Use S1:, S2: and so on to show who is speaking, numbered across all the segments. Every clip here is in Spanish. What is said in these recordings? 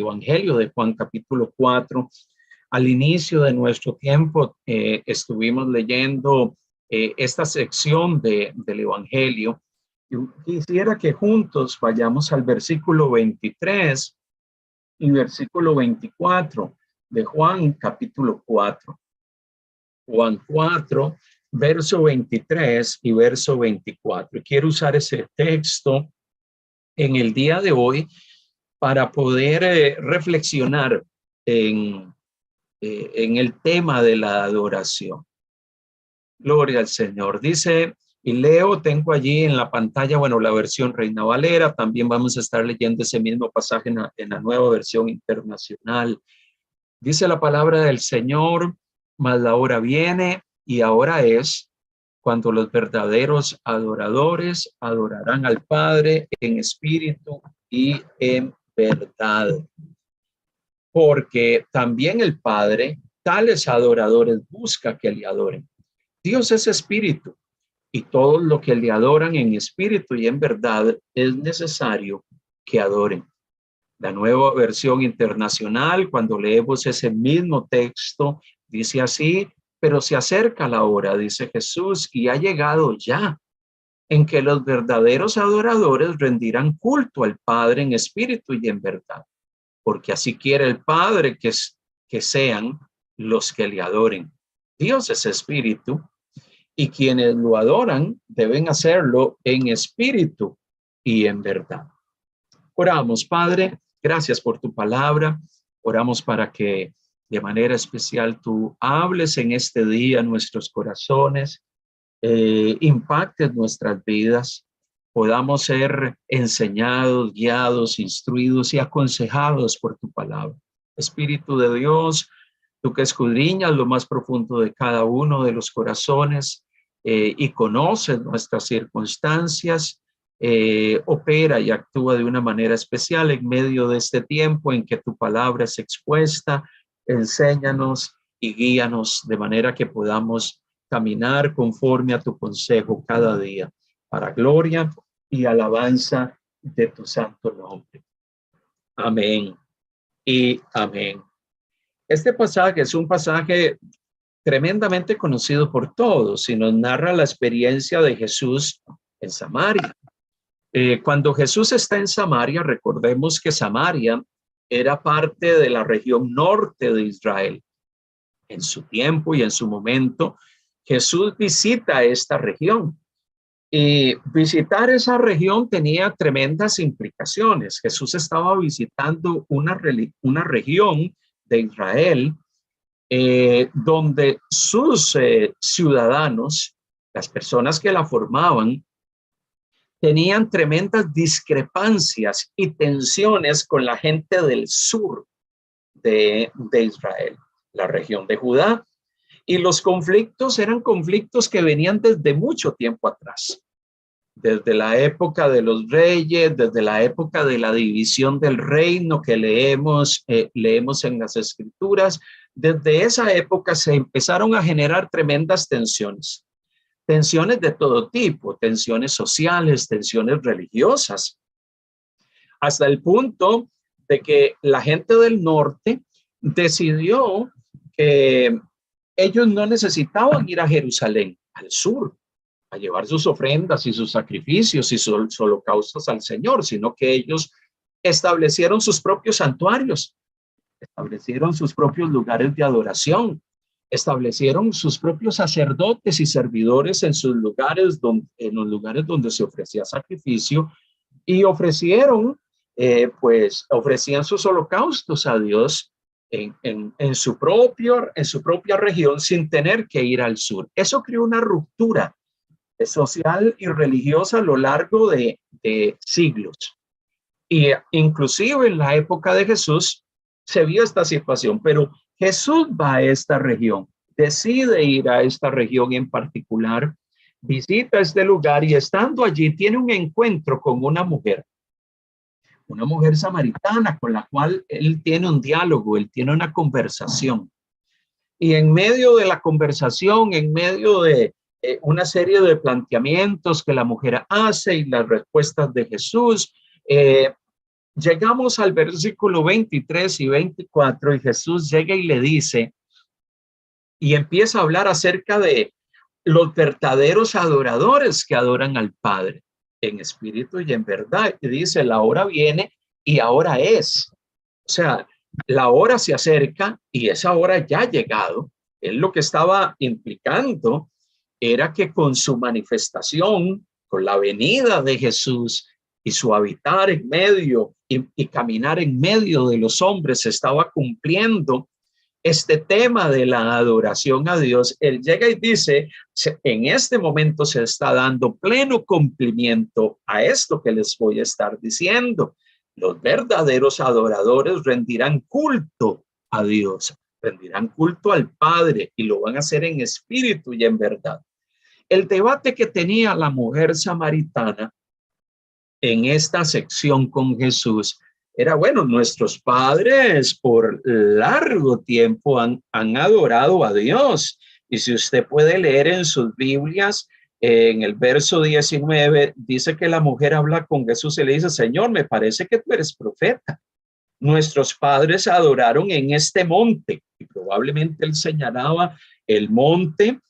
S1: Evangelio de Juan capítulo 4. Al inicio de nuestro tiempo estuvimos leyendo esta sección del Evangelio. Quisiera que juntos vayamos al versículo 23 y versículo 24 de Juan capítulo 4. Juan 4, verso 23 y verso 24. Y quiero usar ese texto en el día de hoy para poder reflexionar en el tema de la adoración. Gloria al Señor. Dice, y leo, tengo allí en la pantalla, bueno, la versión Reina Valera. También vamos a estar leyendo ese mismo pasaje en la nueva versión internacional. Dice la palabra del Señor, mas la hora viene y ahora es cuando los verdaderos adoradores adorarán al Padre en espíritu y en verdad. Porque también el Padre, tales adoradores, busca que le adoren. Dios es espíritu y todos los que le adoran en espíritu y en verdad es necesario que adoren. La nueva versión internacional, cuando leemos ese mismo texto, dice así, pero se acerca la hora, dice Jesús, y ha llegado ya, en que los verdaderos adoradores rendirán culto al Padre en espíritu y en verdad, porque así quiere el Padre que sean los que le adoren. Dios es espíritu, y quienes lo adoran deben hacerlo en espíritu y en verdad. Oramos, Padre, gracias por tu palabra. Oramos para que de manera especial tú hables en este día nuestros corazones, impactes nuestras vidas, podamos ser enseñados, guiados, instruidos y aconsejados por tu palabra. Espíritu de Dios, tú que escudriñas lo más profundo de cada uno de los corazones y conoces nuestras circunstancias, opera y actúa de una manera especial en medio de este tiempo en que tu palabra es expuesta. Enséñanos y guíanos de manera que podamos caminar conforme a tu consejo cada día, para gloria y alabanza de tu santo nombre. Amén y amén. Este pasaje es un pasaje tremendamente conocido por todos y nos narra la experiencia de Jesús en Samaria. Cuando Jesús está en Samaria, recordemos que Samaria era parte de la región norte de Israel. En su tiempo y en su momento, Jesús visita esta región. Y visitar esa región tenía tremendas implicaciones. Jesús estaba visitando una región de Israel donde sus ciudadanos, las personas que la formaban, tenían tremendas discrepancias y tensiones con la gente del sur de Israel, la región de Judá. Y los conflictos eran conflictos que venían desde mucho tiempo atrás, desde la época de los reyes, desde la época de la división del reino que leemos en las escrituras. Desde esa época se empezaron a generar tremendas tensiones. Tensiones de todo tipo, tensiones sociales, tensiones religiosas, hasta el punto de que la gente del norte decidió que ellos no necesitaban ir a Jerusalén, al sur, a llevar sus ofrendas y sus sacrificios y sus holocaustos al Señor, sino que ellos establecieron sus propios santuarios, establecieron sus propios lugares de adoración, establecieron sus propios sacerdotes y servidores en sus lugares en los lugares donde se ofrecía sacrificio, y ofrecían sus holocaustos a Dios en su propia región sin tener que ir al sur. Eso creó una ruptura social y religiosa a lo largo de siglos. Y inclusive en la época de Jesús se vio esta situación, pero Jesús va a esta región, decide ir a esta región en particular, visita este lugar y estando allí tiene un encuentro con una mujer samaritana con la cual él tiene un diálogo, él tiene una conversación. Y en medio de la conversación, en medio de una serie de planteamientos que la mujer hace y las respuestas de Jesús, llegamos al versículo 23 y 24 y Jesús llega y le dice y empieza a hablar acerca de los verdaderos adoradores que adoran al Padre en espíritu y en verdad. Y dice, la hora viene y ahora es. O sea, la hora se acerca y esa hora ya ha llegado. Él lo que estaba implicando era que con su manifestación, con la venida de Jesús y su habitar en medio y caminar en medio de los hombres, se estaba cumpliendo este tema de la adoración a Dios. Él llega y dice, en este momento se está dando pleno cumplimiento a esto que les voy a estar diciendo. Los verdaderos adoradores rendirán culto a Dios, rendirán culto al Padre y lo van a hacer en espíritu y en verdad. El debate que tenía la mujer samaritana en esta sección con Jesús era, bueno, nuestros padres por largo tiempo han adorado a Dios. Y si usted puede leer en sus Biblias, en el verso 19, dice que la mujer habla con Jesús y le dice, Señor, me parece que tú eres profeta. Nuestros padres adoraron en este monte. Y probablemente él señalaba el monte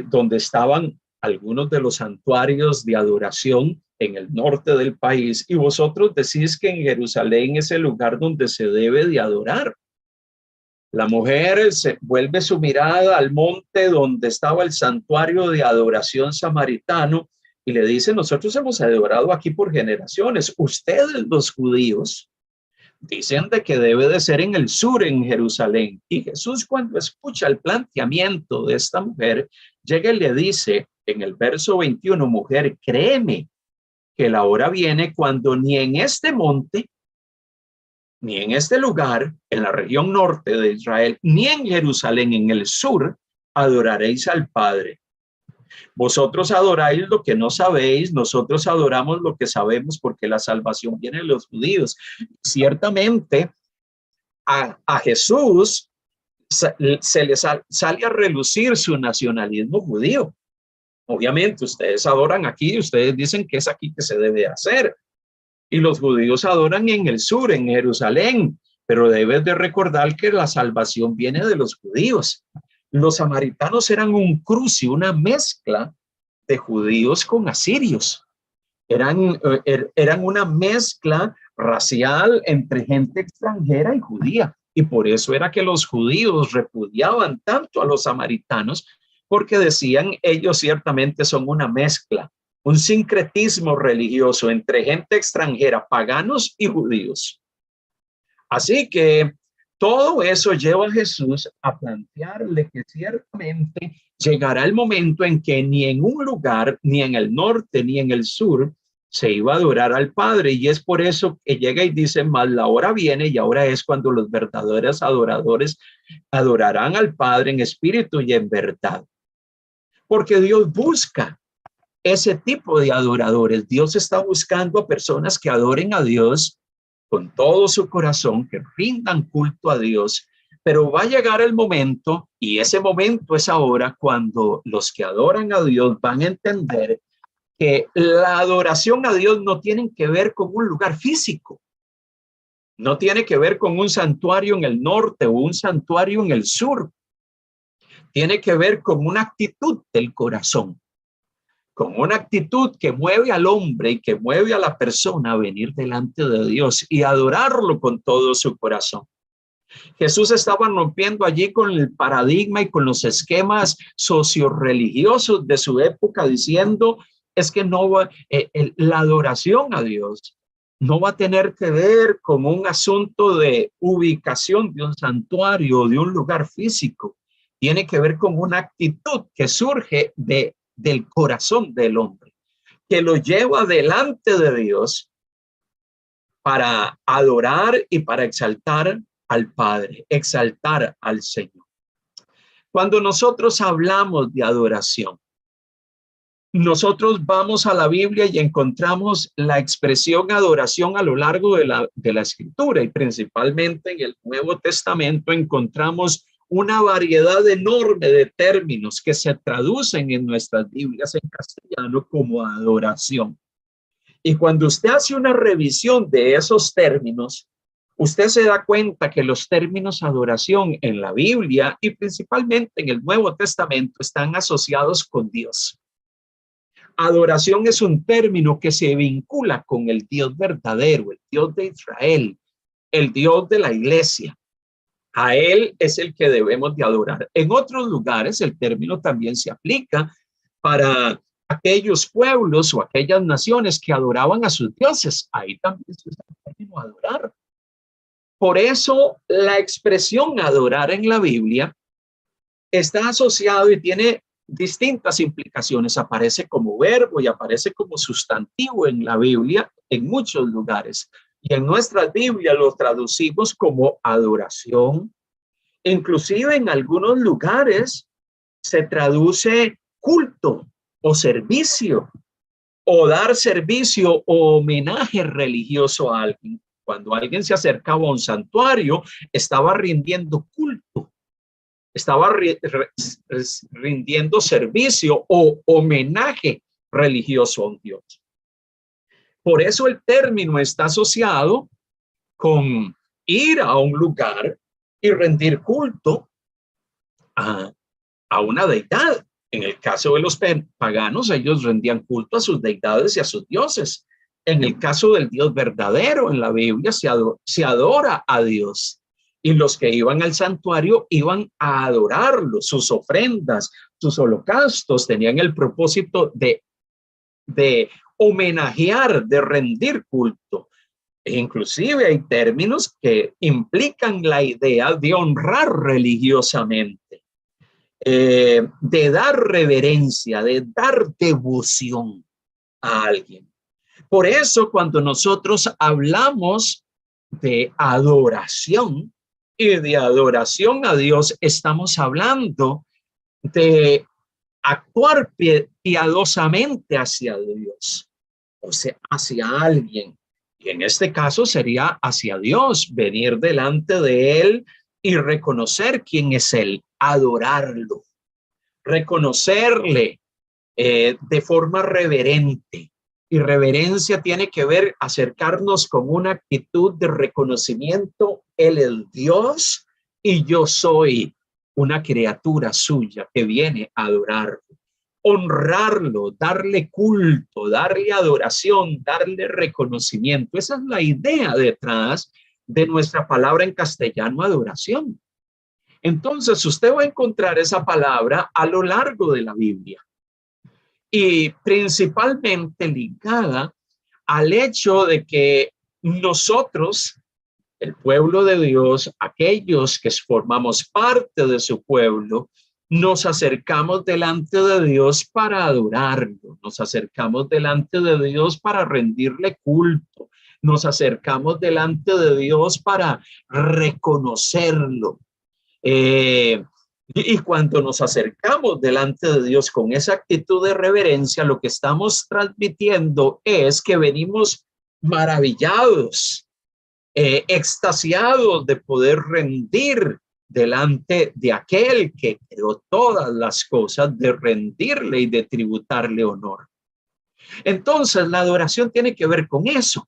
S1: donde estaban algunos de los santuarios de adoración en el norte del país, y vosotros decís que en Jerusalén es el lugar donde se debe de adorar. La mujer se vuelve su mirada al monte donde estaba el santuario de adoración samaritano y le dice, nosotros hemos adorado aquí por generaciones. Ustedes los judíos dicen de que debe de ser en el sur, en Jerusalén. Y Jesús, cuando escucha el planteamiento de esta mujer, llega y le dice en el verso 21, mujer, créeme que la hora viene cuando ni en este monte, ni en este lugar, en la región norte de Israel, ni en Jerusalén, en el sur, adoraréis al Padre. Vosotros adoráis lo que no sabéis, nosotros adoramos lo que sabemos, porque la salvación viene de los judíos. Ciertamente, a Jesús se le sale a relucir su nacionalismo judío. Obviamente, ustedes adoran aquí, ustedes dicen que es aquí que se debe hacer. Y los judíos adoran en el sur, en Jerusalén, pero debes de recordar que la salvación viene de los judíos. Los samaritanos eran un cruce, una mezcla de judíos con asirios. Eran una mezcla racial entre gente extranjera y judía. Y por eso era que los judíos repudiaban tanto a los samaritanos, porque decían, ellos ciertamente son una mezcla, un sincretismo religioso entre gente extranjera, paganos y judíos. Así que todo eso lleva a Jesús a plantearle que ciertamente llegará el momento en que ni en un lugar, ni en el norte, ni en el sur, se iba a adorar al Padre. Y es por eso que llega y dice, más la hora viene y ahora es cuando los verdaderos adoradores adorarán al Padre en espíritu y en verdad. Porque Dios busca ese tipo de adoradores. Dios está buscando a personas que adoren a Dios con todo su corazón, que rindan culto a Dios, pero va a llegar el momento, y ese momento es ahora, cuando los que adoran a Dios van a entender que la adoración a Dios no tiene que ver con un lugar físico, no tiene que ver con un santuario en el norte o un santuario en el sur, tiene que ver con una actitud del corazón, con una actitud que mueve al hombre y que mueve a la persona a venir delante de Dios y adorarlo con todo su corazón. Jesús estaba rompiendo allí con el paradigma y con los esquemas socio-religiosos de su época, diciendo, es que no va, la adoración a Dios no va a tener que ver con un asunto de ubicación de un santuario, de un lugar físico. Tiene que ver con una actitud que surge del corazón del hombre, que lo lleva delante de Dios para adorar y para exaltar al Padre, exaltar al Señor. Cuando nosotros hablamos de adoración, nosotros vamos a la Biblia y encontramos la expresión adoración a lo largo de la Escritura, y principalmente en el Nuevo Testamento encontramos una variedad enorme de términos que se traducen en nuestras Biblias en castellano como adoración. Y cuando usted hace una revisión de esos términos, usted se da cuenta que los términos adoración en la Biblia y principalmente en el Nuevo Testamento están asociados con Dios. Adoración es un término que se vincula con el Dios verdadero, el Dios de Israel, el Dios de la iglesia. A Él es el que debemos de adorar. En otros lugares el término también se aplica para aquellos pueblos o aquellas naciones que adoraban a sus dioses. Ahí también se usa el término adorar. Por eso la expresión adorar en la Biblia está asociado y tiene distintas implicaciones. Aparece como verbo y aparece como sustantivo en la Biblia en muchos lugares. Y en nuestras Biblias lo traducimos como adoración. Inclusive en algunos lugares se traduce culto o servicio o dar servicio o homenaje religioso a alguien. Cuando alguien se acercaba a un santuario, estaba rindiendo culto, estaba rindiendo servicio o homenaje religioso a un Dios. Por eso el término está asociado con ir a un lugar y rendir culto a una deidad. En el caso de los paganos, ellos rendían culto a sus deidades y a sus dioses. En el caso del Dios verdadero, en la Biblia se adora a Dios. Y los que iban al santuario iban a adorarlo. Sus ofrendas, sus holocaustos tenían el propósito de homenajear, de rendir culto. E inclusive hay términos que implican la idea de honrar religiosamente, de dar reverencia, de dar devoción a alguien. Por eso cuando nosotros hablamos de adoración y de adoración a Dios, estamos hablando de actuar piadosamente hacia Dios, o sea, hacia alguien. Y en este caso sería hacia Dios, venir delante de Él y reconocer quién es Él, adorarlo, reconocerle de forma reverente. Y reverencia tiene que ver acercarnos con una actitud de reconocimiento. Él es Dios y yo soy una criatura suya que viene a adorarlo. Honrarlo, darle culto, darle adoración, darle reconocimiento. Esa es la idea detrás de nuestra palabra en castellano, adoración. Entonces, usted va a encontrar esa palabra a lo largo de la Biblia y principalmente ligada al hecho de que nosotros, el pueblo de Dios, aquellos que formamos parte de su pueblo, nos acercamos delante de Dios para adorarlo, nos acercamos delante de Dios para rendirle culto, nos acercamos delante de Dios para reconocerlo. Y cuando nos acercamos delante de Dios con esa actitud de reverencia, lo que estamos transmitiendo es que venimos maravillados, extasiados de poder rendir delante de aquel que creó todas las cosas, de rendirle y de tributarle honor. Entonces, la adoración tiene que ver con eso.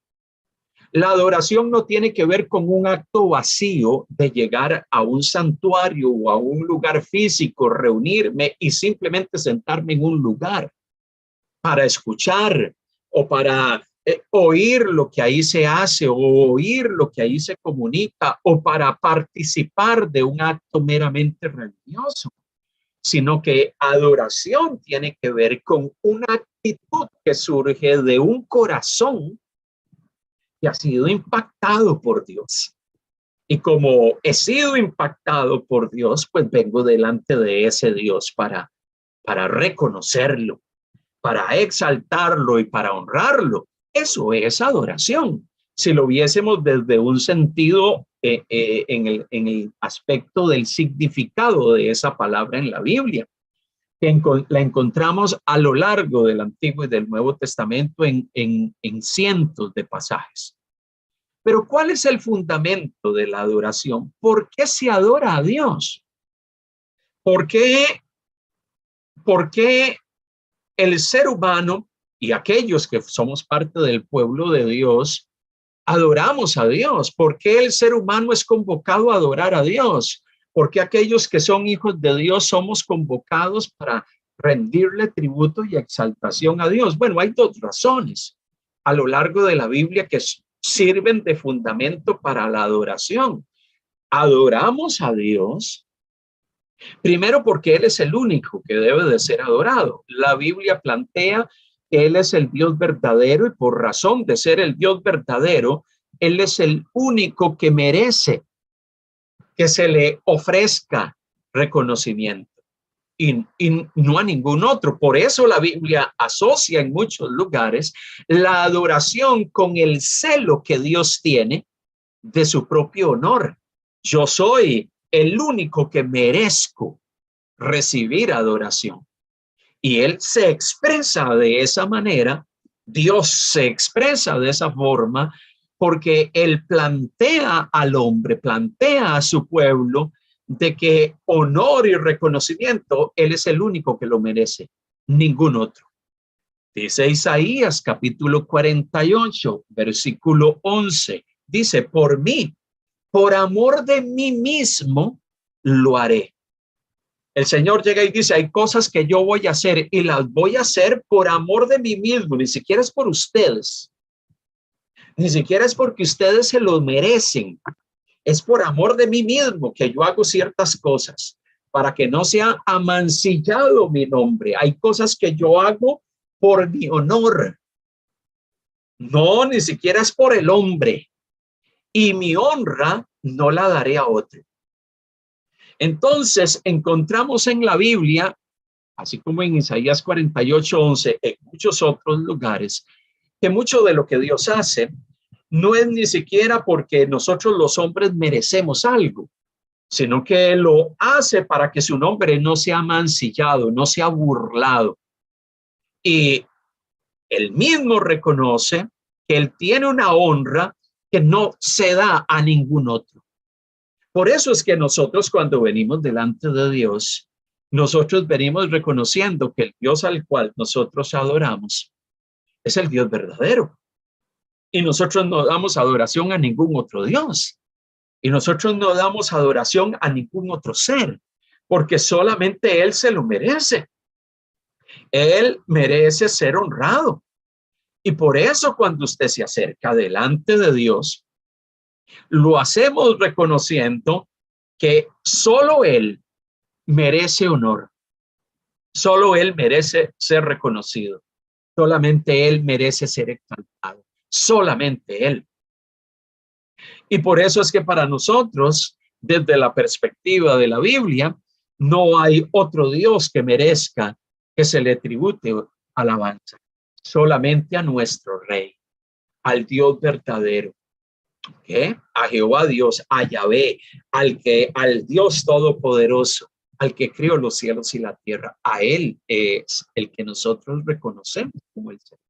S1: La adoración no tiene que ver con un acto vacío de llegar a un santuario o a un lugar físico, reunirme y simplemente sentarme en un lugar para escuchar o para oír lo que ahí se hace o oír lo que ahí se comunica o para participar de un acto meramente religioso, sino que adoración tiene que ver con una actitud que surge de un corazón que ha sido impactado por Dios. Y como he sido impactado por Dios, pues vengo delante de ese Dios para reconocerlo, para exaltarlo y para honrarlo. Eso es adoración. Si lo viésemos desde un sentido en el aspecto del significado de esa palabra en la Biblia, que la encontramos a lo largo del Antiguo y del Nuevo Testamento en cientos de pasajes. Pero ¿cuál es el fundamento de la adoración? ¿Por qué se adora a Dios? ¿Por qué el ser humano y aquellos que somos parte del pueblo de Dios, adoramos a Dios. ¿Por qué el ser humano es convocado a adorar a Dios? Porque aquellos que son hijos de Dios somos convocados para rendirle tributo y exaltación a Dios. Bueno, hay dos razones a lo largo de la Biblia que sirven de fundamento para la adoración. Adoramos a Dios, primero porque Él es el único que debe de ser adorado. La Biblia plantea que Él es el Dios verdadero y por razón de ser el Dios verdadero, Él es el único que merece que se le ofrezca reconocimiento y no a ningún otro. Por eso la Biblia asocia en muchos lugares la adoración con el celo que Dios tiene de su propio honor. Yo soy el único que merezco recibir adoración. Y Él se expresa de esa manera, Dios se expresa de esa forma, porque Él plantea al hombre, plantea a su pueblo de que honor y reconocimiento, Él es el único que lo merece, ningún otro. Dice Isaías capítulo 48, versículo 11, dice, por mí, por amor de mí mismo, lo haré. El Señor llega y dice, hay cosas que yo voy a hacer y las voy a hacer por amor de mí mismo, ni siquiera es por ustedes, ni siquiera es porque ustedes se lo merecen, es por amor de mí mismo que yo hago ciertas cosas para que no sea amancillado mi nombre. Hay cosas que yo hago por mi honor, no, ni siquiera es por el hombre, y mi honra no la daré a otro. Entonces encontramos en la Biblia, así como en Isaías 48:11, en muchos otros lugares, que mucho de lo que Dios hace no es ni siquiera porque nosotros los hombres merecemos algo, sino que lo hace para que su nombre no sea mancillado, no sea burlado. Y él mismo reconoce que él tiene una honra que no se da a ningún otro. Por eso es que nosotros cuando venimos delante de Dios, nosotros venimos reconociendo que el Dios al cual nosotros adoramos es el Dios verdadero. Y nosotros no damos adoración a ningún otro Dios. Y nosotros no damos adoración a ningún otro ser, porque solamente Él se lo merece. Él merece ser honrado. Y por eso cuando usted se acerca delante de Dios, lo hacemos reconociendo que solo Él merece honor. Solo Él merece ser reconocido. Solamente Él merece ser exaltado. Solamente Él. Y por eso es que para nosotros, desde la perspectiva de la Biblia, no hay otro Dios que merezca que se le tribute alabanza. Solamente a nuestro Rey, al Dios verdadero. ¿Qué? A Jehová Dios, a Yahvé, al Dios todopoderoso, al que creó los cielos y la tierra. A Él es el que nosotros reconocemos como el Señor.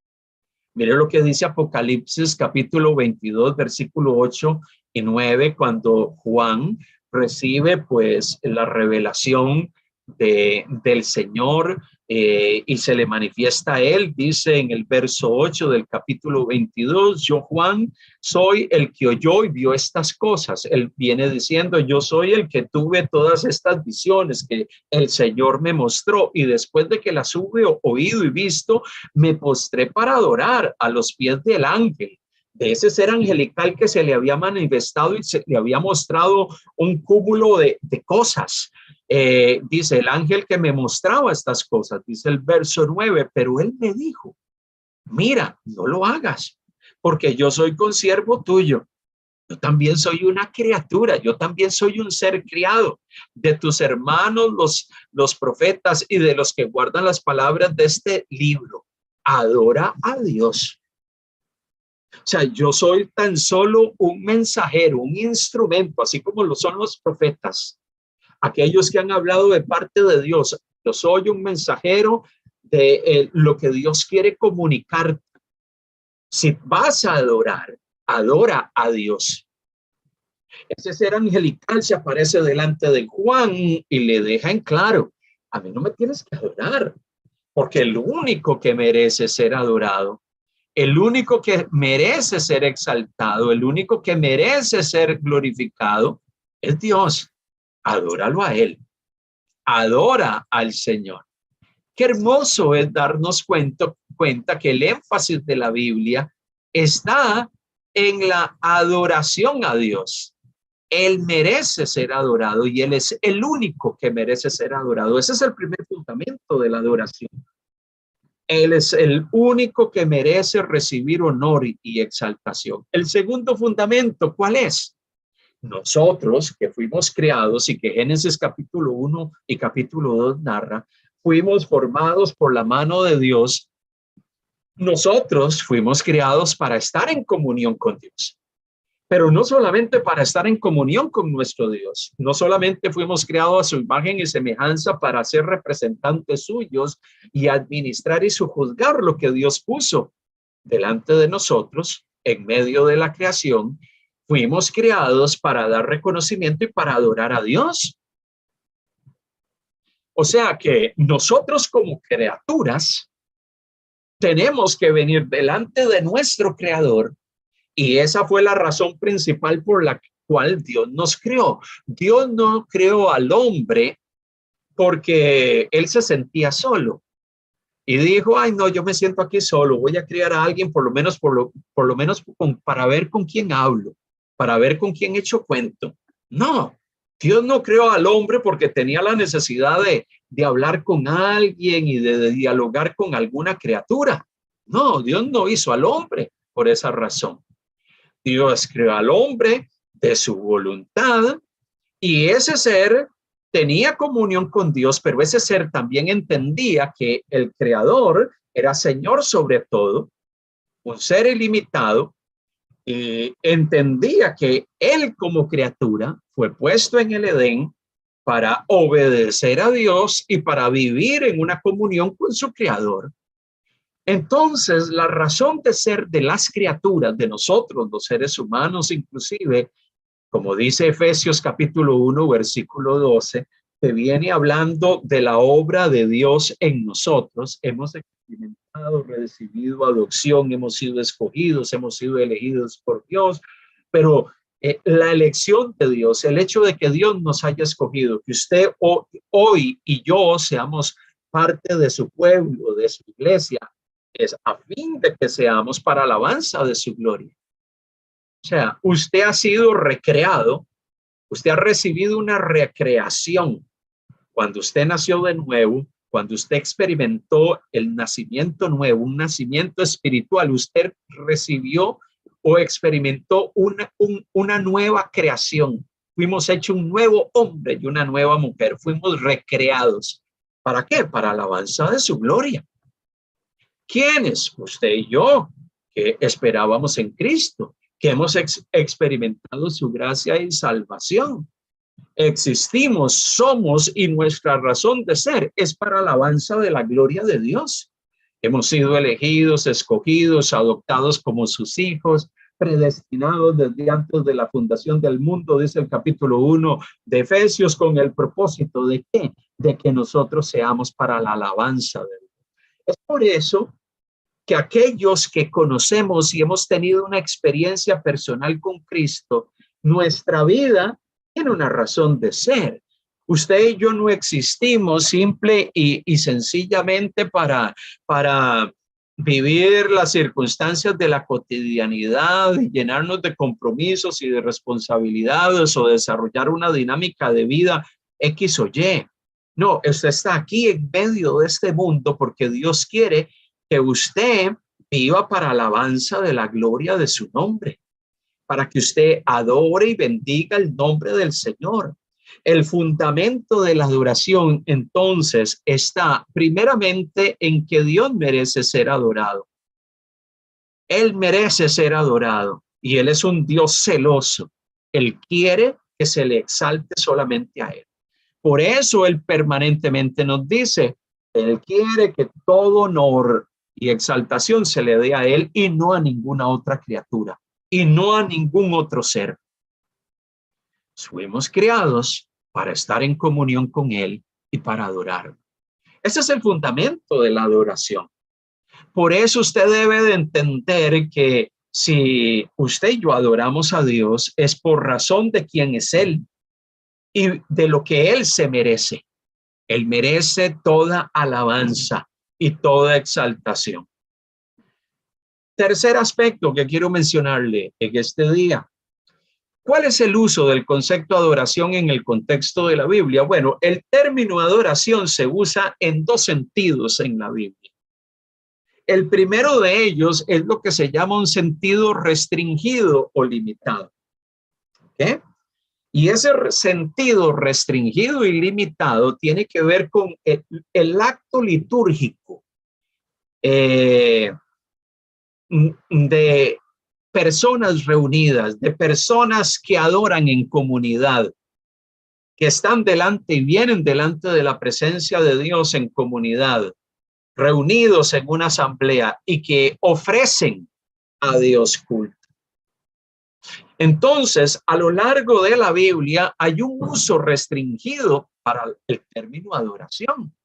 S1: Mire lo que dice Apocalipsis capítulo 22, versículo 8 y 9, cuando Juan recibe pues la revelación del Señor y se le manifiesta a él. Dice en el verso 8 del capítulo 22, yo Juan soy el que oyó y vio estas cosas. Él viene diciendo, yo soy el que tuve todas estas visiones que el Señor me mostró, y después de que las hube oído y visto, me postré para adorar a los pies del ángel, de ese ser angelical que se le había manifestado y se le había mostrado un cúmulo de cosas. Dice el ángel que me mostraba estas cosas, dice el verso 9, pero él me dijo, mira, no lo hagas, porque yo soy consiervo tuyo. Yo también soy una criatura, yo también soy un ser criado de tus hermanos, los profetas, y de los que guardan las palabras de este libro. Adora a Dios. O sea, yo soy tan solo un mensajero, un instrumento, así como lo son los profetas, aquellos que han hablado de parte de Dios. Yo soy un mensajero de lo que Dios quiere comunicar. Si vas a adorar, adora a Dios. Ese ser angelical se aparece delante de Juan y le deja en claro, a mí no me tienes que adorar, porque el único que merece ser adorado, el único que merece ser exaltado, el único que merece ser glorificado es Dios. Adóralo a Él. Adora al Señor. Qué hermoso es darnos cuenta que el énfasis de la Biblia está en la adoración a Dios. Él merece ser adorado y Él es el único que merece ser adorado. Ese es el primer fundamento de la adoración. Él es el único que merece recibir honor y exaltación. El segundo fundamento, ¿cuál es? Nosotros que fuimos creados y que Génesis capítulo 1 y capítulo 2 narra, fuimos formados por la mano de Dios. Nosotros fuimos creados para estar en comunión con Dios, pero no solamente para estar en comunión con nuestro Dios. No solamente fuimos creados a su imagen y semejanza para ser representantes suyos y administrar y sujuzgar lo que Dios puso delante de nosotros en medio de la creación. Fuimos creados para dar reconocimiento y para adorar a Dios. O sea que nosotros como criaturas tenemos que venir delante de nuestro Creador, y esa fue la razón principal por la cual Dios nos creó. Dios no creó al hombre porque él se sentía solo y dijo, ay no, yo me siento aquí solo, voy a criar a alguien por lo menos para ver con quién hablo, para ver con quién echo cuento. No, Dios no creó al hombre porque tenía la necesidad de hablar con alguien y de dialogar con alguna criatura. No, Dios no hizo al hombre por esa razón. Dios creó al hombre de su voluntad y ese ser tenía comunión con Dios, pero ese ser también entendía que el Creador era Señor sobre todo, un ser ilimitado, y entendía que él como criatura fue puesto en el Edén para obedecer a Dios y para vivir en una comunión con su Creador. Entonces, la razón de ser de las criaturas, de nosotros, los seres humanos inclusive, como dice Efesios capítulo 1, versículo 12, que viene hablando de la obra de Dios en nosotros. Hemos experimentado, recibido adopción, hemos sido escogidos, hemos sido elegidos por Dios, pero la elección de Dios, el hecho de que Dios nos haya escogido, que usted hoy y yo seamos parte de su pueblo, de su iglesia, es a fin de que seamos para alabanza de su gloria. O sea, usted ha sido recreado, usted ha recibido una recreación cuando usted nació de nuevo, cuando usted experimentó el nacimiento nuevo, un nacimiento espiritual, usted recibió o experimentó una nueva creación. Fuimos hechos un nuevo hombre y una nueva mujer, fuimos recreados. ¿Para qué? Para alabanza de su gloria. ¿Quiénes? Usted y yo, que esperábamos en Cristo, que hemos experimentado su gracia y salvación. Existimos, somos y nuestra razón de ser es para alabanza de la gloria de Dios. Hemos sido elegidos, escogidos, adoptados como sus hijos, predestinados desde antes de la fundación del mundo, dice el capítulo 1 de Efesios, con el propósito de ¿qué? De que nosotros seamos para la alabanza de Dios. Es por eso que aquellos que conocemos y hemos tenido una experiencia personal con Cristo, nuestra vida tiene una razón de ser. Usted y yo no existimos simple y sencillamente para vivir las circunstancias de la cotidianidad y llenarnos de compromisos y de responsabilidades o desarrollar una dinámica de vida X o Y. No, usted está aquí en medio de este mundo porque Dios quiere que usted viva para alabanza de la gloria de su nombre, para que usted adore y bendiga el nombre del Señor. El fundamento de la adoración, entonces, está primeramente en que Dios merece ser adorado. Él merece ser adorado y Él es un Dios celoso. Él quiere que se le exalte solamente a Él. Por eso Él permanentemente nos dice, Él quiere que todo honor y exaltación se le dé a Él y no a ninguna otra criatura y no a ningún otro ser. Fuimos creados para estar en comunión con Él y para adorar. Ese es el fundamento de la adoración. Por eso usted debe de entender que si usted y yo adoramos a Dios es por razón de quién es Él y de lo que Él se merece. Él merece toda alabanza y toda exaltación. Tercer aspecto que quiero mencionarle en este día. ¿Cuál es el uso del concepto adoración en el contexto de la Biblia? Bueno, el término adoración se usa en dos sentidos en la Biblia. El primero de ellos es lo que se llama un sentido restringido o limitado. ¿Ok? Y ese sentido restringido y limitado tiene que ver con el acto litúrgico de personas reunidas, de personas que adoran en comunidad, que están delante y vienen delante de la presencia de Dios en comunidad, reunidos en una asamblea y que ofrecen a Dios culto. Entonces, a lo largo de la Biblia hay un uso restringido para el término adoración.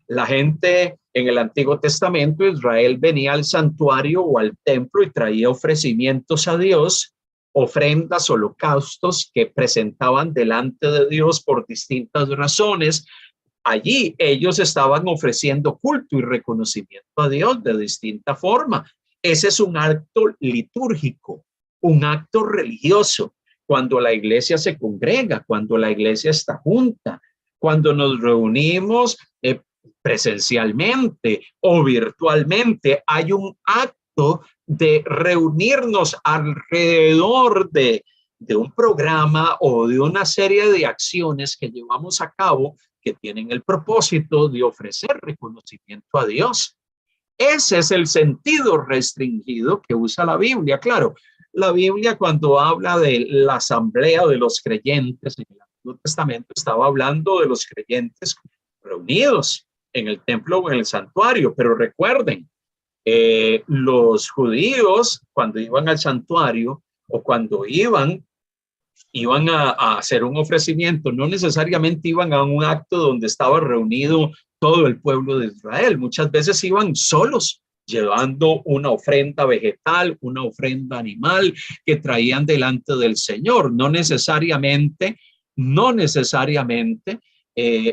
S1: La gente en el Antiguo Testamento, Israel venía al santuario o al templo y traía ofrecimientos a Dios, ofrendas, holocaustos que presentaban delante de Dios por distintas razones. Allí ellos estaban ofreciendo culto y reconocimiento a Dios de distinta forma. Ese es un acto litúrgico, un acto religioso. Cuando la iglesia se congrega, cuando la iglesia está junta, cuando nos reunimos presencialmente o virtualmente, hay un acto de reunirnos alrededor de un programa o de una serie de acciones que llevamos a cabo que tienen el propósito de ofrecer reconocimiento a Dios. Ese es el sentido restringido que usa la Biblia. Claro, la Biblia cuando habla de la asamblea de los creyentes en el Antiguo Testamento estaba hablando de los creyentes reunidos en el templo o en el santuario, pero recuerden, los judíos cuando iban al santuario o cuando iban a hacer un ofrecimiento, no necesariamente iban a un acto donde estaba reunido todo el pueblo de Israel. Muchas veces iban solos, llevando una ofrenda vegetal, una ofrenda animal que traían delante del Señor. No necesariamente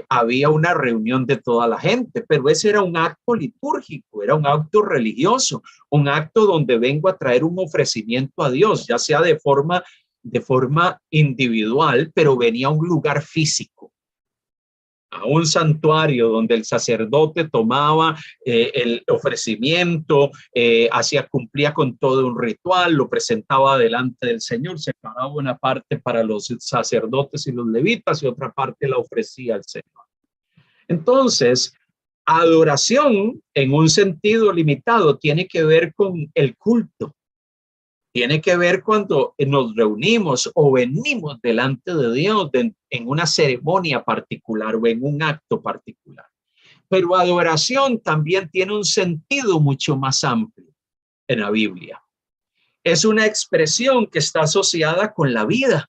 S1: había una reunión de toda la gente, pero ese era un acto litúrgico, era un acto religioso, un acto donde vengo a traer un ofrecimiento a Dios, ya sea de forma individual, pero venía a un lugar físico, a un santuario donde el sacerdote tomaba el ofrecimiento, cumplía con todo un ritual, lo presentaba delante del Señor, separaba una parte para los sacerdotes y los levitas y otra parte la ofrecía al Señor. Entonces, adoración en un sentido limitado tiene que ver con el culto. Tiene que ver cuando nos reunimos o venimos delante de Dios en una ceremonia particular o en un acto particular. Pero adoración también tiene un sentido mucho más amplio en la Biblia. Es una expresión que está asociada con la vida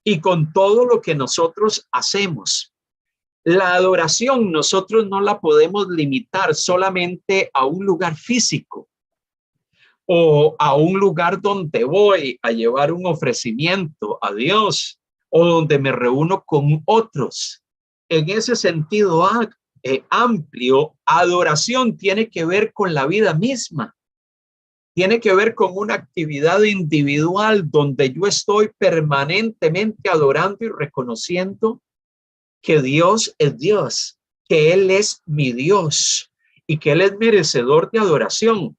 S1: y con todo lo que nosotros hacemos. La adoración nosotros no la podemos limitar solamente a un lugar físico o a un lugar donde voy a llevar un ofrecimiento a Dios o donde me reúno con otros. En ese sentido amplio, adoración tiene que ver con la vida misma. Tiene que ver con una actividad individual donde yo estoy permanentemente adorando y reconociendo que Dios es Dios, que Él es mi Dios y que Él es merecedor de adoración.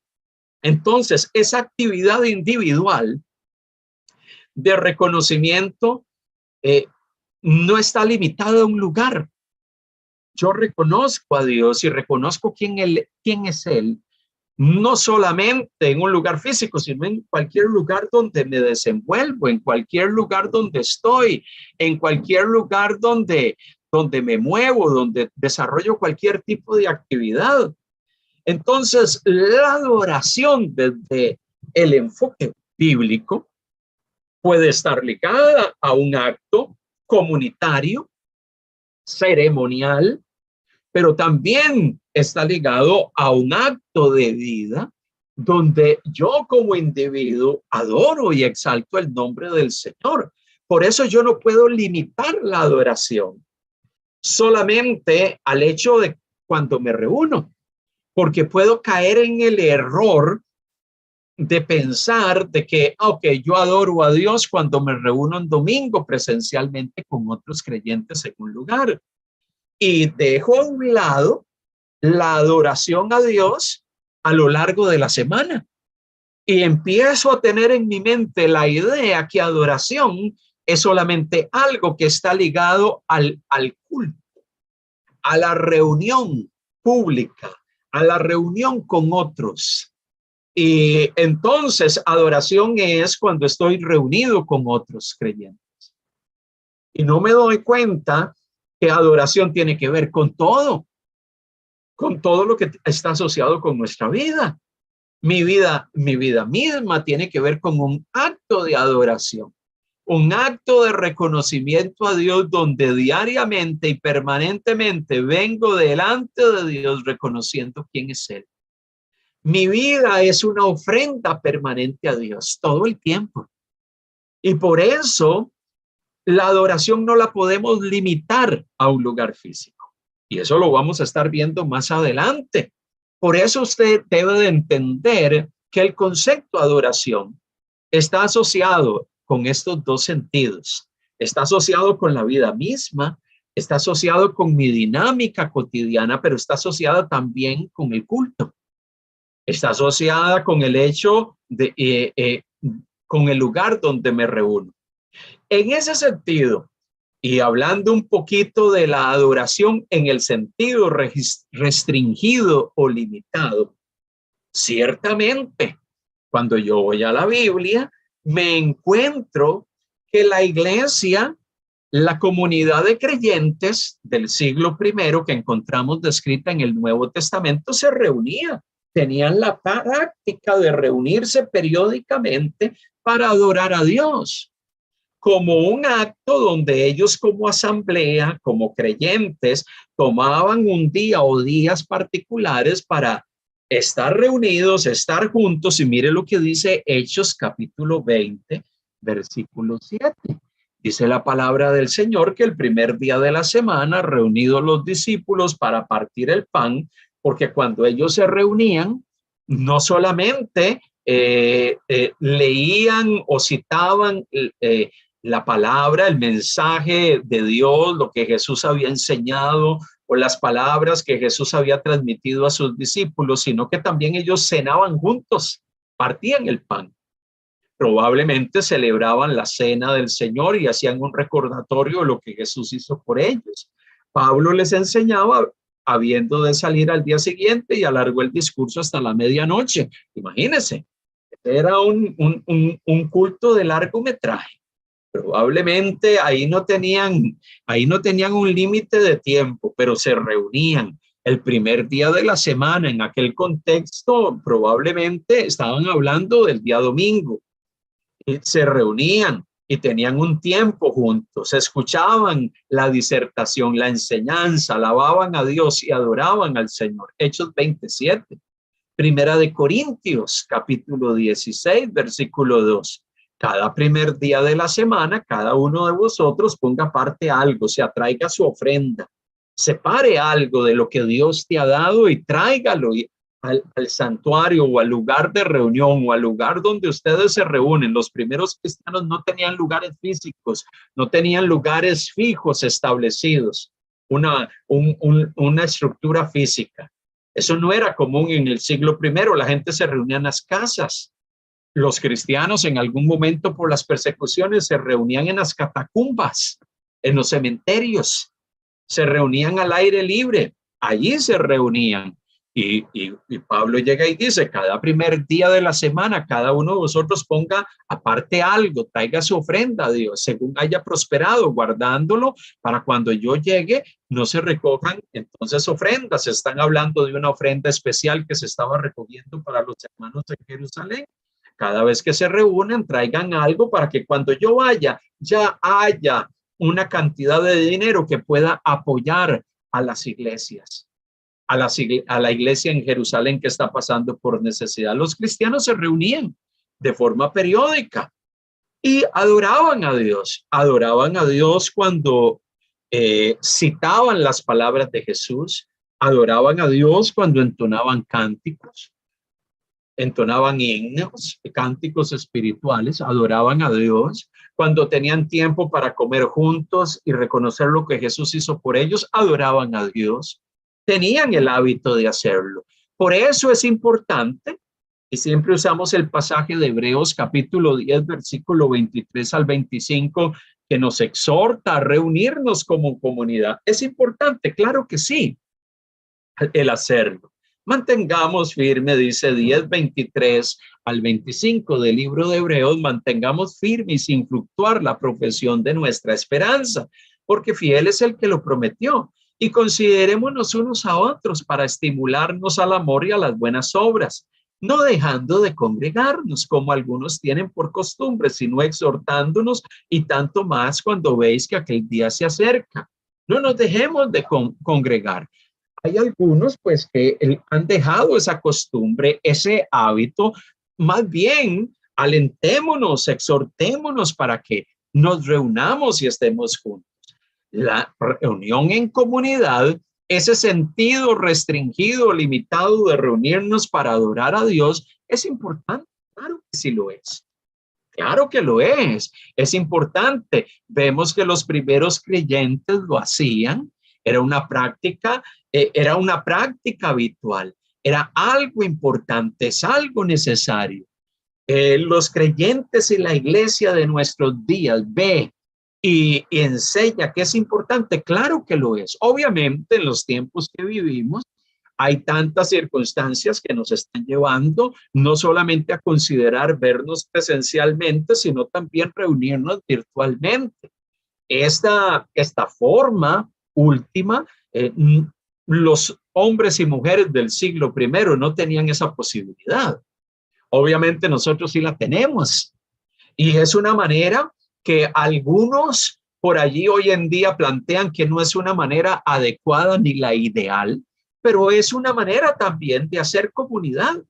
S1: Entonces, esa actividad individual de reconocimiento no está limitada a un lugar. Yo reconozco a Dios y reconozco quién es Él, no solamente en un lugar físico, sino en cualquier lugar donde me desenvuelvo, en cualquier lugar donde estoy, en cualquier lugar donde me muevo, donde desarrollo cualquier tipo de actividad. Entonces, la adoración desde el enfoque bíblico puede estar ligada a un acto comunitario, ceremonial, pero también está ligado a un acto de vida donde yo como individuo adoro y exalto el nombre del Señor. Por eso yo no puedo limitar la adoración solamente al hecho de cuando me reúno, porque puedo caer en el error de pensar de que, ok, yo adoro a Dios cuando me reúno un domingo presencialmente con otros creyentes en un lugar y dejo a un lado la adoración a Dios a lo largo de la semana. Y empiezo a tener en mi mente la idea que adoración es solamente algo que está ligado al culto, a la reunión pública, a la reunión con otros. Y entonces adoración es cuando estoy reunido con otros creyentes. Y no me doy cuenta que adoración tiene que ver con todo lo que está asociado con nuestra vida. Mi vida misma tiene que ver con un acto de adoración, un acto de reconocimiento a Dios donde diariamente y permanentemente vengo delante de Dios reconociendo quién es Él. Mi vida es una ofrenda permanente a Dios todo el tiempo. Y por eso la adoración no la podemos limitar a un lugar físico. Y eso lo vamos a estar viendo más adelante. Por eso usted debe de entender que el concepto adoración está asociado con estos dos sentidos. Está asociado con la vida misma, está asociado con mi dinámica cotidiana, pero está asociada también con el culto. Está asociada con el hecho de, con el lugar donde me reúno. En ese sentido, y hablando un poquito de la adoración en el sentido restringido o limitado, ciertamente, cuando yo voy a la Biblia, me encuentro que la iglesia, la comunidad de creyentes del siglo I que encontramos descrita en el Nuevo Testamento se reunía. Tenían la práctica de reunirse periódicamente para adorar a Dios, como un acto donde ellos como asamblea, como creyentes, tomaban un día o días particulares para estar reunidos, estar juntos. Y mire lo que dice Hechos capítulo 20, versículo 7. Dice la palabra del Señor que el primer día de la semana, reunidos los discípulos para partir el pan, porque cuando ellos se reunían, no solamente leían o citaban la palabra, el mensaje de Dios, lo que Jesús había enseñado o las palabras que Jesús había transmitido a sus discípulos, sino que también ellos cenaban juntos, partían el pan. Probablemente celebraban la cena del Señor y hacían un recordatorio de lo que Jesús hizo por ellos. Pablo les enseñaba habiendo de salir al día siguiente y alargó el discurso hasta la medianoche. Imagínense, era un culto de largometraje. Probablemente ahí no tenían un límite de tiempo, pero se reunían el primer día de la semana. En aquel contexto, probablemente estaban hablando del día domingo. Y se reunían y tenían un tiempo juntos, escuchaban la disertación, la enseñanza, alababan a Dios y adoraban al Señor. Hechos 27. Primera de Corintios, capítulo 16, versículo 2. Cada primer día de la semana, cada uno de vosotros ponga aparte algo, o sea, traiga su ofrenda, separe algo de lo que Dios te ha dado y tráigalo al santuario o al lugar de reunión o al lugar donde ustedes se reúnen. Los primeros cristianos no tenían lugares físicos, no tenían lugares fijos establecidos, una estructura física. Eso no era común en el siglo I. La gente se reunía en las casas. Los cristianos en algún momento por las persecuciones se reunían en las catacumbas, en los cementerios, se reunían al aire libre, allí se reunían. Y Pablo llega y dice, cada primer día de la semana, cada uno de vosotros ponga aparte algo, traiga su ofrenda a Dios, según haya prosperado, guardándolo para cuando yo llegue, no se recojan entonces ofrendas. Están hablando de una ofrenda especial que se estaba recogiendo para los hermanos de Jerusalén. Cada vez que se reúnen, traigan algo para que cuando yo vaya, ya haya una cantidad de dinero que pueda apoyar a las iglesias, a la iglesia en Jerusalén que está pasando por necesidad. Los cristianos se reunían de forma periódica y adoraban a Dios cuando citaban las palabras de Jesús, adoraban a Dios cuando entonaban cánticos, entonaban himnos, cánticos espirituales, adoraban a Dios. Cuando tenían tiempo para comer juntos y reconocer lo que Jesús hizo por ellos, adoraban a Dios. Tenían el hábito de hacerlo. Por eso es importante, y siempre usamos el pasaje de Hebreos capítulo 10, versículo 23 al 25, que nos exhorta a reunirnos como comunidad. Es importante, claro que sí, el hacerlo. Mantengamos firme, dice 10, 23 al 25 del libro de Hebreos, mantengamos firme y sin fluctuar la profesión de nuestra esperanza, porque fiel es el que lo prometió. Y considerémonos unos a otros para estimularnos al amor y a las buenas obras, no dejando de congregarnos como algunos tienen por costumbre, sino exhortándonos, y tanto más cuando veis que aquel día se acerca. No nos dejemos de congregar. Hay algunos pues que han dejado esa costumbre, ese hábito. Más bien alentémonos, exhortémonos para que nos reunamos y estemos juntos. La reunión en comunidad, ese sentido restringido, limitado de reunirnos para adorar a Dios, es importante. Claro que sí lo es. Claro que lo es. Es importante. Vemos que los primeros creyentes lo hacían. Era una práctica habitual. Era algo importante, es algo necesario. Los creyentes y la iglesia de nuestros días ve y enseña que es importante. Claro que lo es. Obviamente, en los tiempos que vivimos, hay tantas circunstancias que nos están llevando no solamente a considerar vernos presencialmente, sino también reunirnos virtualmente. Esta forma última, los hombres y mujeres del siglo I no tenían esa posibilidad. Obviamente nosotros sí la tenemos. Y es una manera que algunos por allí hoy en día plantean que no es una manera adecuada ni la ideal, pero es una manera también de hacer comunidad.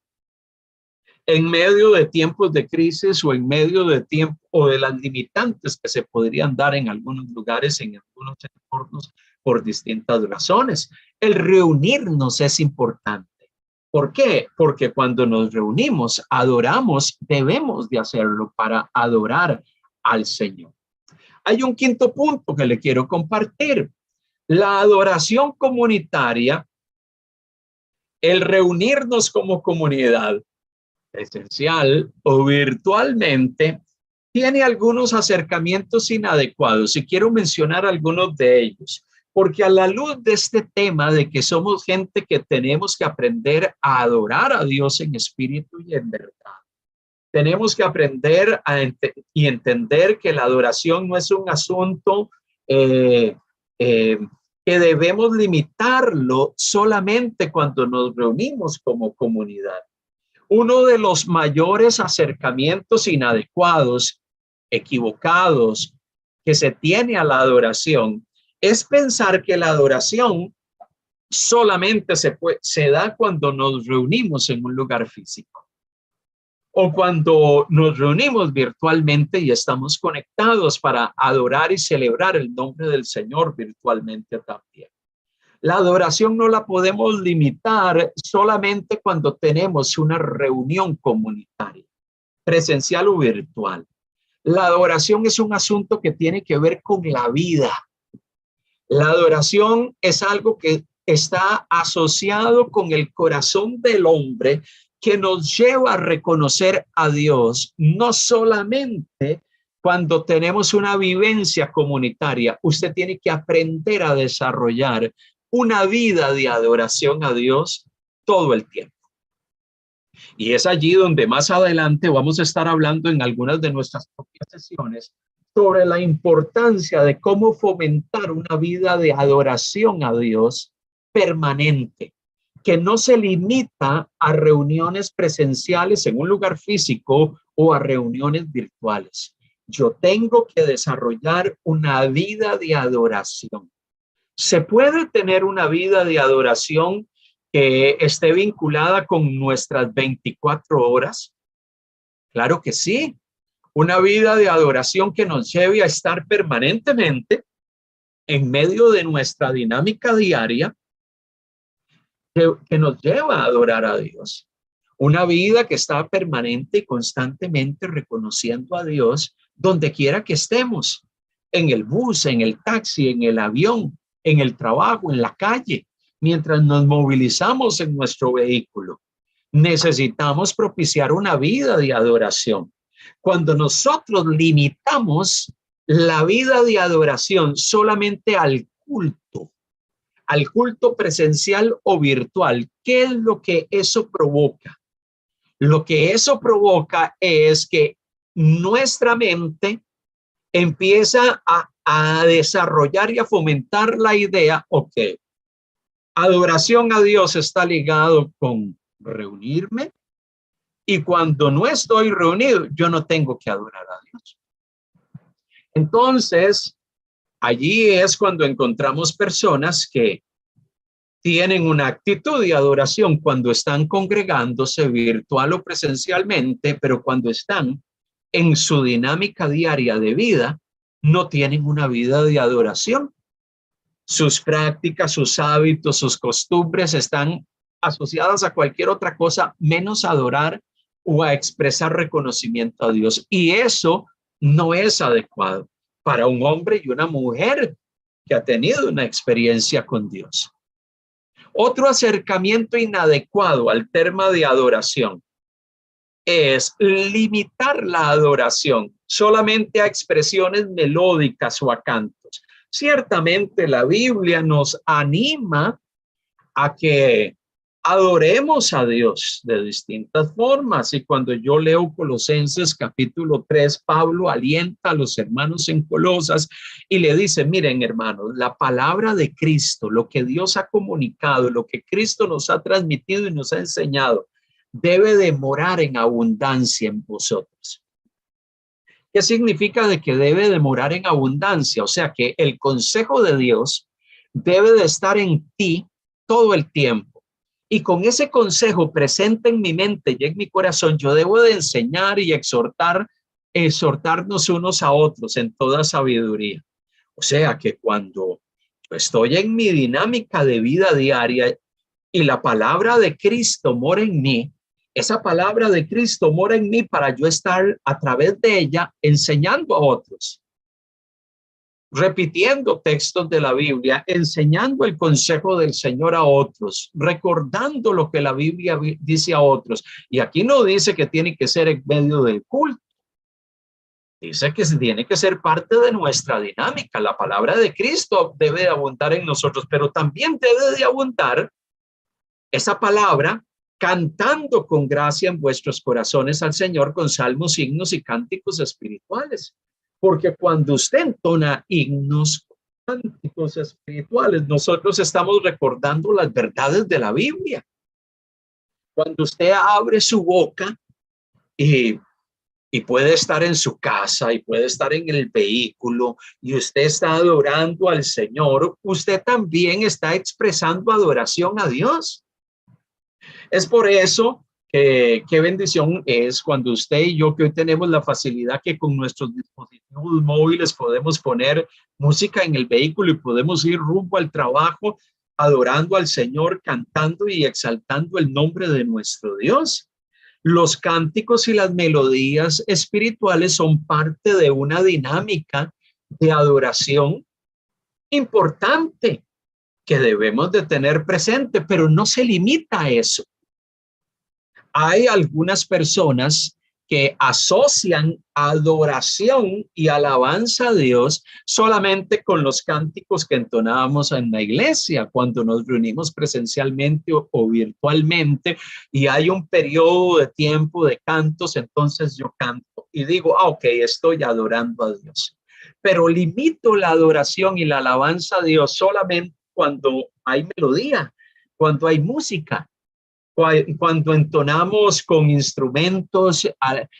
S1: En medio de tiempos de crisis o en medio de tiempo o de las limitantes que se podrían dar en algunos lugares, en algunos entornos, por distintas razones. El reunirnos es importante. ¿Por qué? Porque cuando nos reunimos, adoramos, debemos de hacerlo para adorar al Señor. Hay un quinto punto que le quiero compartir. La adoración comunitaria, el reunirnos como comunidad, presencial o virtualmente, tiene algunos acercamientos inadecuados y quiero mencionar algunos de ellos, porque a la luz de este tema de que somos gente que tenemos que aprender a adorar a Dios en espíritu y en verdad, tenemos que aprender y entender que la adoración no es un asunto que debemos limitarlo solamente cuando nos reunimos como comunidad. Uno de los mayores acercamientos inadecuados, equivocados, que se tiene a la adoración es pensar que la adoración solamente se da cuando nos reunimos en un lugar físico o cuando nos reunimos virtualmente y estamos conectados para adorar y celebrar el nombre del Señor virtualmente también. La adoración no la podemos limitar solamente cuando tenemos una reunión comunitaria, presencial o virtual. La adoración es un asunto que tiene que ver con la vida. La adoración es algo que está asociado con el corazón del hombre que nos lleva a reconocer a Dios, no solamente cuando tenemos una vivencia comunitaria. Usted tiene que aprender a desarrollar una vida de adoración a Dios todo el tiempo. Y es allí donde más adelante vamos a estar hablando en algunas de nuestras propias sesiones sobre la importancia de cómo fomentar una vida de adoración a Dios permanente, que no se limita a reuniones presenciales en un lugar físico o a reuniones virtuales. Yo tengo que desarrollar una vida de adoración. ¿Se puede tener una vida de adoración que esté vinculada con nuestras 24 horas? Claro que sí. Una vida de adoración que nos lleve a estar permanentemente en medio de nuestra dinámica diaria, que nos lleva a adorar a Dios. Una vida que está permanente y constantemente reconociendo a Dios donde quiera que estemos, en el bus, en el taxi, en el avión, en el trabajo, en la calle, mientras nos movilizamos en nuestro vehículo. Necesitamos propiciar una vida de adoración. Cuando nosotros limitamos la vida de adoración solamente al culto presencial o virtual, ¿qué es lo que eso provoca? Lo que eso provoca es que nuestra mente empieza a desarrollar y a fomentar la idea, ok, adoración a Dios está ligado con reunirme, y cuando no estoy reunido, yo no tengo que adorar a Dios. Entonces, allí es cuando encontramos personas que tienen una actitud de adoración cuando están congregándose virtual o presencialmente, pero cuando están en su dinámica diaria de vida, no tienen una vida de adoración. Sus prácticas, sus hábitos, sus costumbres están asociadas a cualquier otra cosa menos adorar o a expresar reconocimiento a Dios. Y eso no es adecuado para un hombre y una mujer que ha tenido una experiencia con Dios. Otro acercamiento inadecuado al tema de adoración es limitar la adoración solamente a expresiones melódicas o a cantos. Ciertamente la Biblia nos anima a que adoremos a Dios de distintas formas. Y cuando yo leo Colosenses capítulo 3, Pablo alienta a los hermanos en Colosas y le dice, miren hermanos, la palabra de Cristo, lo que Dios ha comunicado, lo que Cristo nos ha transmitido y nos ha enseñado, debe de morar en abundancia en vosotros. ¿Qué significa de que debe de morar en abundancia? O sea que el consejo de Dios debe de estar en ti todo el tiempo. Y con ese consejo presente en mi mente y en mi corazón, yo debo de enseñar y exhortarnos unos a otros en toda sabiduría. O sea que cuando yo estoy en mi dinámica de vida diaria y la palabra de Cristo mora en mí, esa palabra de Cristo mora en mí para yo estar a través de ella enseñando a otros, repitiendo textos de la Biblia, enseñando el consejo del Señor a otros, recordando lo que la Biblia dice a otros. Y aquí no dice que tiene que ser en medio del culto. Dice que tiene que ser parte de nuestra dinámica. La palabra de Cristo debe de abundar en nosotros, pero también debe de abundar esa palabra cantando con gracia en vuestros corazones al Señor con salmos, himnos y cánticos espirituales. Porque cuando usted entona himnos, cánticos espirituales, nosotros estamos recordando las verdades de la Biblia. Cuando usted abre su boca y puede estar en su casa y puede estar en el vehículo y usted está adorando al Señor, usted también está expresando adoración a Dios. Es por eso que qué bendición es cuando usted y yo, que hoy tenemos la facilidad que con nuestros dispositivos móviles podemos poner música en el vehículo y podemos ir rumbo al trabajo adorando al Señor, cantando y exaltando el nombre de nuestro Dios. Los cánticos y las melodías espirituales son parte de una dinámica de adoración importante que debemos de tener presente, pero no se limita a eso. Hay algunas personas que asocian adoración y alabanza a Dios solamente con los cánticos que entonábamos en la iglesia cuando nos reunimos presencialmente o virtualmente y hay un periodo de tiempo de cantos, entonces yo canto y digo, ok, estoy adorando a Dios. Pero limito la adoración y la alabanza a Dios solamente cuando hay melodía, cuando hay música. Cuando entonamos con instrumentos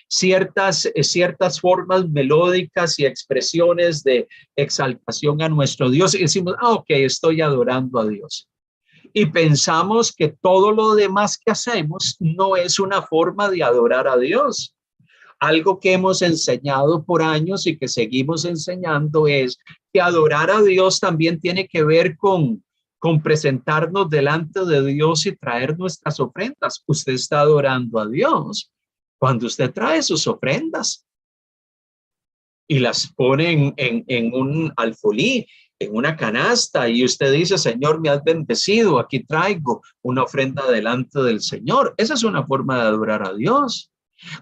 S1: ciertas formas melódicas y expresiones de exaltación a nuestro Dios y decimos, ok, estoy adorando a Dios. Y pensamos que todo lo demás que hacemos no es una forma de adorar a Dios. Algo que hemos enseñado por años y que seguimos enseñando es que adorar a Dios también tiene que ver con presentarnos delante de Dios y traer nuestras ofrendas. Usted está adorando a Dios cuando usted trae sus ofrendas y las pone en un alfolí, en una canasta, y usted dice, Señor, me has bendecido, aquí traigo una ofrenda delante del Señor. Esa es una forma de adorar a Dios.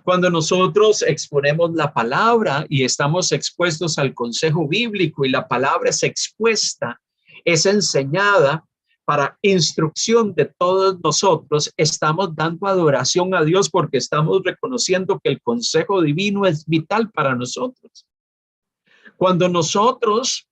S1: Cuando nosotros exponemos la palabra y estamos expuestos al consejo bíblico y la palabra es expuesta, es enseñada para instrucción de todos nosotros, estamos dando adoración a Dios porque estamos reconociendo que el consejo divino es vital para nosotros. Cuando nosotros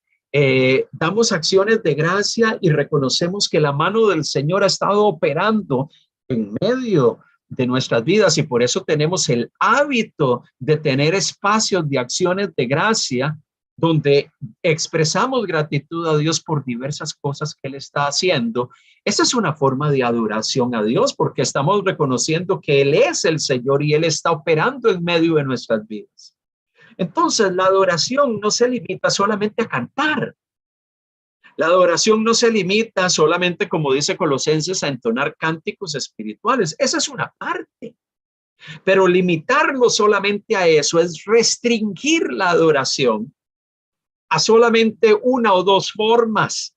S1: damos acciones de gracia y reconocemos que la mano del Señor ha estado operando en medio de nuestras vidas y por eso tenemos el hábito de tener espacios de acciones de gracia donde expresamos gratitud a Dios por diversas cosas que Él está haciendo. Esa es una forma de adoración a Dios porque estamos reconociendo que Él es el Señor y Él está operando en medio de nuestras vidas. Entonces, la adoración no se limita solamente a cantar. La adoración no se limita solamente, como dice Colosenses, a entonar cánticos espirituales. Esa es una parte. Pero limitarlo solamente a eso es restringir la adoración a solamente una o dos formas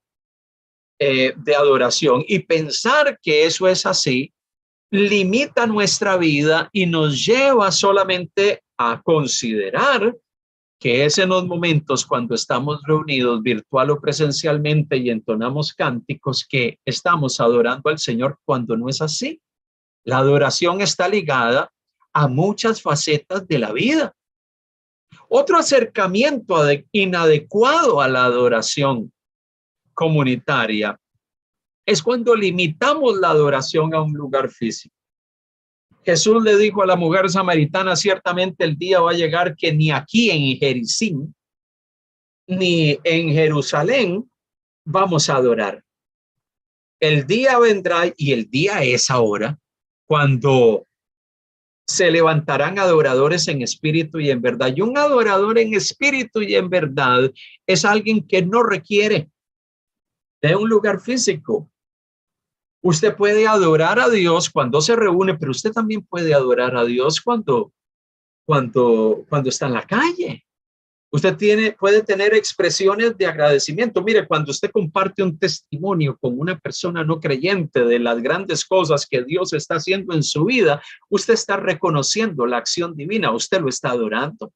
S1: de adoración. Y pensar que eso es así limita nuestra vida y nos lleva solamente a considerar que es en los momentos cuando estamos reunidos virtual o presencialmente y entonamos cánticos que estamos adorando al Señor cuando no es así. La adoración está ligada a muchas facetas de la vida. Otro acercamiento inadecuado a la adoración comunitaria es cuando limitamos la adoración a un lugar físico. Jesús le dijo a la mujer samaritana, ciertamente el día va a llegar que ni aquí en Jericín, ni en Jerusalén vamos a adorar. El día vendrá y el día es ahora cuando se levantarán adoradores en espíritu y en verdad. Y un adorador en espíritu y en verdad es alguien que no requiere de un lugar físico. Usted puede adorar a Dios cuando se reúne, pero usted también puede adorar a Dios cuando está en la calle. Usted puede tener expresiones de agradecimiento. Mire, cuando usted comparte un testimonio con una persona no creyente de las grandes cosas que Dios está haciendo en su vida, usted está reconociendo la acción divina, usted lo está adorando.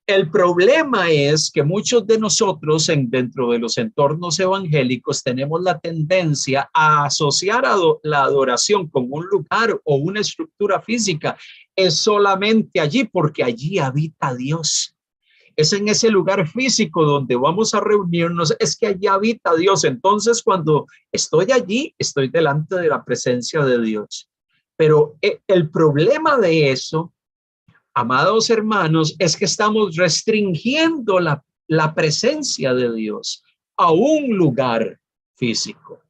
S1: El problema es que muchos de nosotros dentro de los entornos evangélicos tenemos la tendencia a asociar la adoración con un lugar o una estructura física. Es solamente allí porque allí habita Dios. Es en ese lugar físico donde vamos a reunirnos, es que allí habita Dios. Entonces, cuando estoy allí, estoy delante de la presencia de Dios. Pero el problema de eso, amados hermanos, es que estamos restringiendo la presencia de Dios a un lugar físico,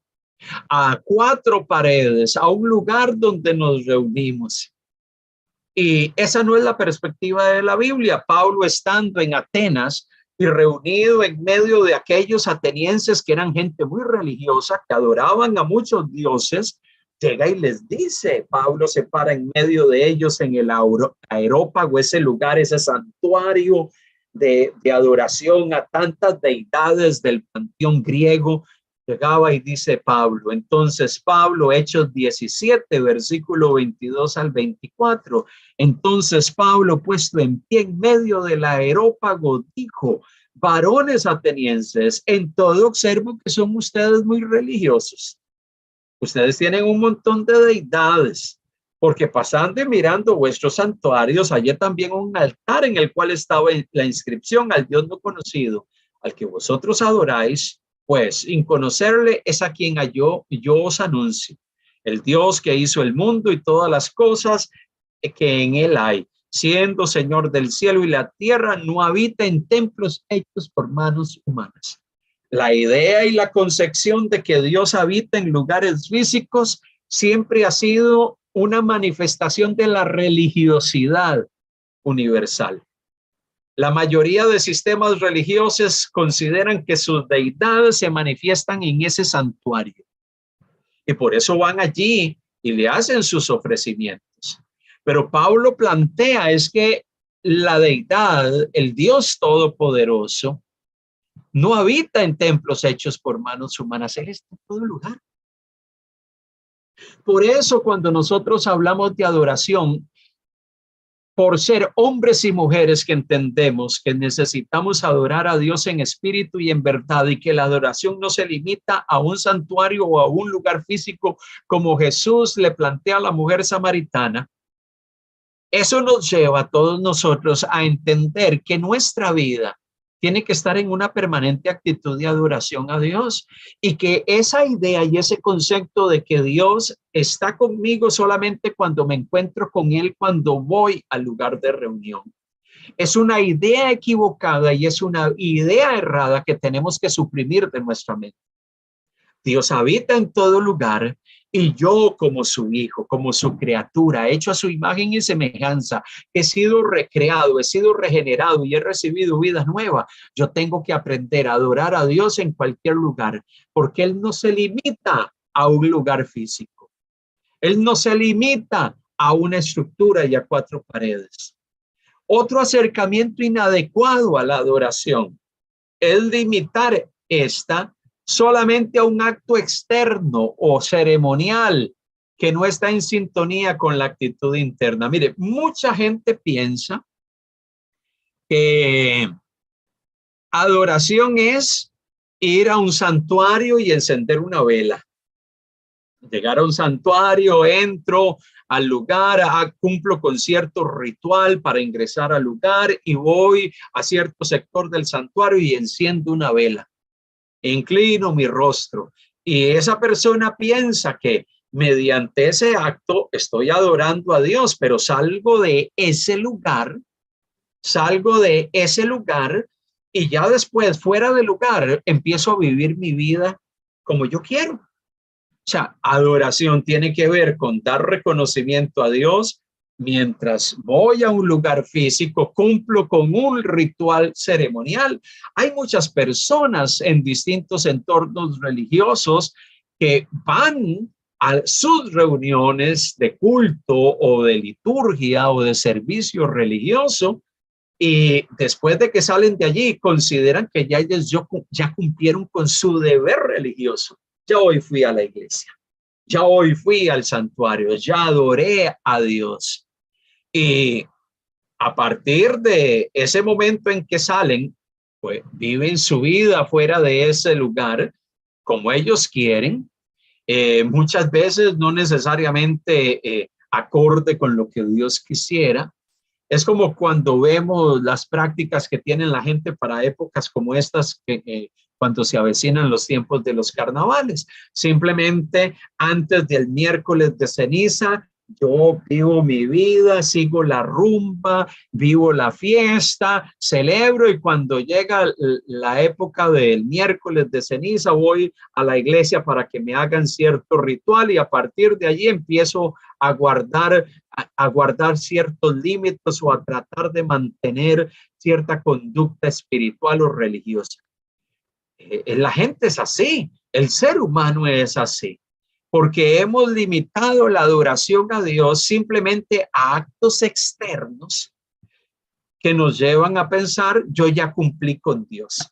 S1: a cuatro paredes, a un lugar donde nos reunimos. Y esa no es la perspectiva de la Biblia. Pablo, estando en Atenas y reunido en medio de aquellos atenienses que eran gente muy religiosa, que adoraban a muchos dioses, llega y les dice, Pablo se para en medio de ellos en el Areópago, ese lugar, ese santuario de adoración a tantas deidades del panteón griego. Llegaba y dice Pablo, entonces Pablo, Hechos 17, versículo 22 al 24. Entonces Pablo, puesto en pie en medio del Areópago, dijo, varones atenienses, en todo observo que son ustedes muy religiosos. Ustedes tienen un montón de deidades, porque pasando y mirando vuestros santuarios, hallé también un altar en el cual estaba la inscripción al Dios no conocido, al que vosotros adoráis, pues sin conocerle es a quien yo os anuncio. el Dios que hizo el mundo y todas las cosas que en él hay, siendo Señor del cielo y la tierra, no habita en templos hechos por manos humanas. La idea y la concepción de que Dios habita en lugares físicos siempre ha sido una manifestación de la religiosidad universal. La mayoría de sistemas religiosos consideran que sus deidades se manifiestan en ese santuario y por eso van allí y le hacen sus ofrecimientos. Pero Pablo plantea es que la deidad, el Dios todopoderoso, no habita en templos hechos por manos humanas, él está en todo lugar. Por eso cuando nosotros hablamos de adoración, por ser hombres y mujeres que entendemos que necesitamos adorar a Dios en espíritu y en verdad, y que la adoración no se limita a un santuario o a un lugar físico como Jesús le plantea a la mujer samaritana, eso nos lleva a todos nosotros a entender que nuestra vida tiene que estar en una permanente actitud de adoración a Dios, y que esa idea y ese concepto de que Dios está conmigo solamente cuando me encuentro con él, cuando voy al lugar de reunión, es una idea equivocada y es una idea errada que tenemos que suprimir de nuestra mente. Dios habita en todo lugar y yo como su hijo, como su criatura, hecho a su imagen y semejanza, he sido recreado, he sido regenerado y he recibido vida nueva. Yo tengo que aprender a adorar a Dios en cualquier lugar, porque Él no se limita a un lugar físico. Él no se limita a una estructura y a cuatro paredes. Otro acercamiento inadecuado a la adoración es limitar esta solamente a un acto externo o ceremonial que no está en sintonía con la actitud interna. Mire, mucha gente piensa que adoración es ir a un santuario y encender una vela. Llegar a un santuario, entro al lugar, cumplo con cierto ritual para ingresar al lugar y voy a cierto sector del santuario y enciendo una vela. Inclino mi rostro y esa persona piensa que mediante ese acto estoy adorando a Dios, pero salgo de ese lugar y ya después fuera del lugar empiezo a vivir mi vida como yo quiero. O sea, adoración tiene que ver con dar reconocimiento a Dios mientras voy a un lugar físico, cumplo con un ritual ceremonial. Hay muchas personas en distintos entornos religiosos que van a sus reuniones de culto o de liturgia o de servicio religioso y después de que salen de allí consideran que ya cumplieron con su deber religioso. Ya hoy fui a la iglesia, ya hoy fui al santuario, ya adoré a Dios. Y a partir de ese momento en que salen, pues viven su vida fuera de ese lugar como ellos quieren, muchas veces no necesariamente acorde con lo que Dios quisiera. Es como cuando vemos las prácticas que tiene la gente para épocas como estas, cuando se avecinan los tiempos de los carnavales. Simplemente antes del miércoles de ceniza, yo vivo mi vida, sigo la rumba, vivo la fiesta, celebro, y cuando llega la época del miércoles de ceniza voy a la iglesia para que me hagan cierto ritual y a partir de allí empiezo a guardar ciertos límites o a tratar de mantener cierta conducta espiritual o religiosa. La gente es así, el ser humano es así, porque hemos limitado la adoración a Dios simplemente a actos externos que nos llevan a pensar, yo ya cumplí con Dios.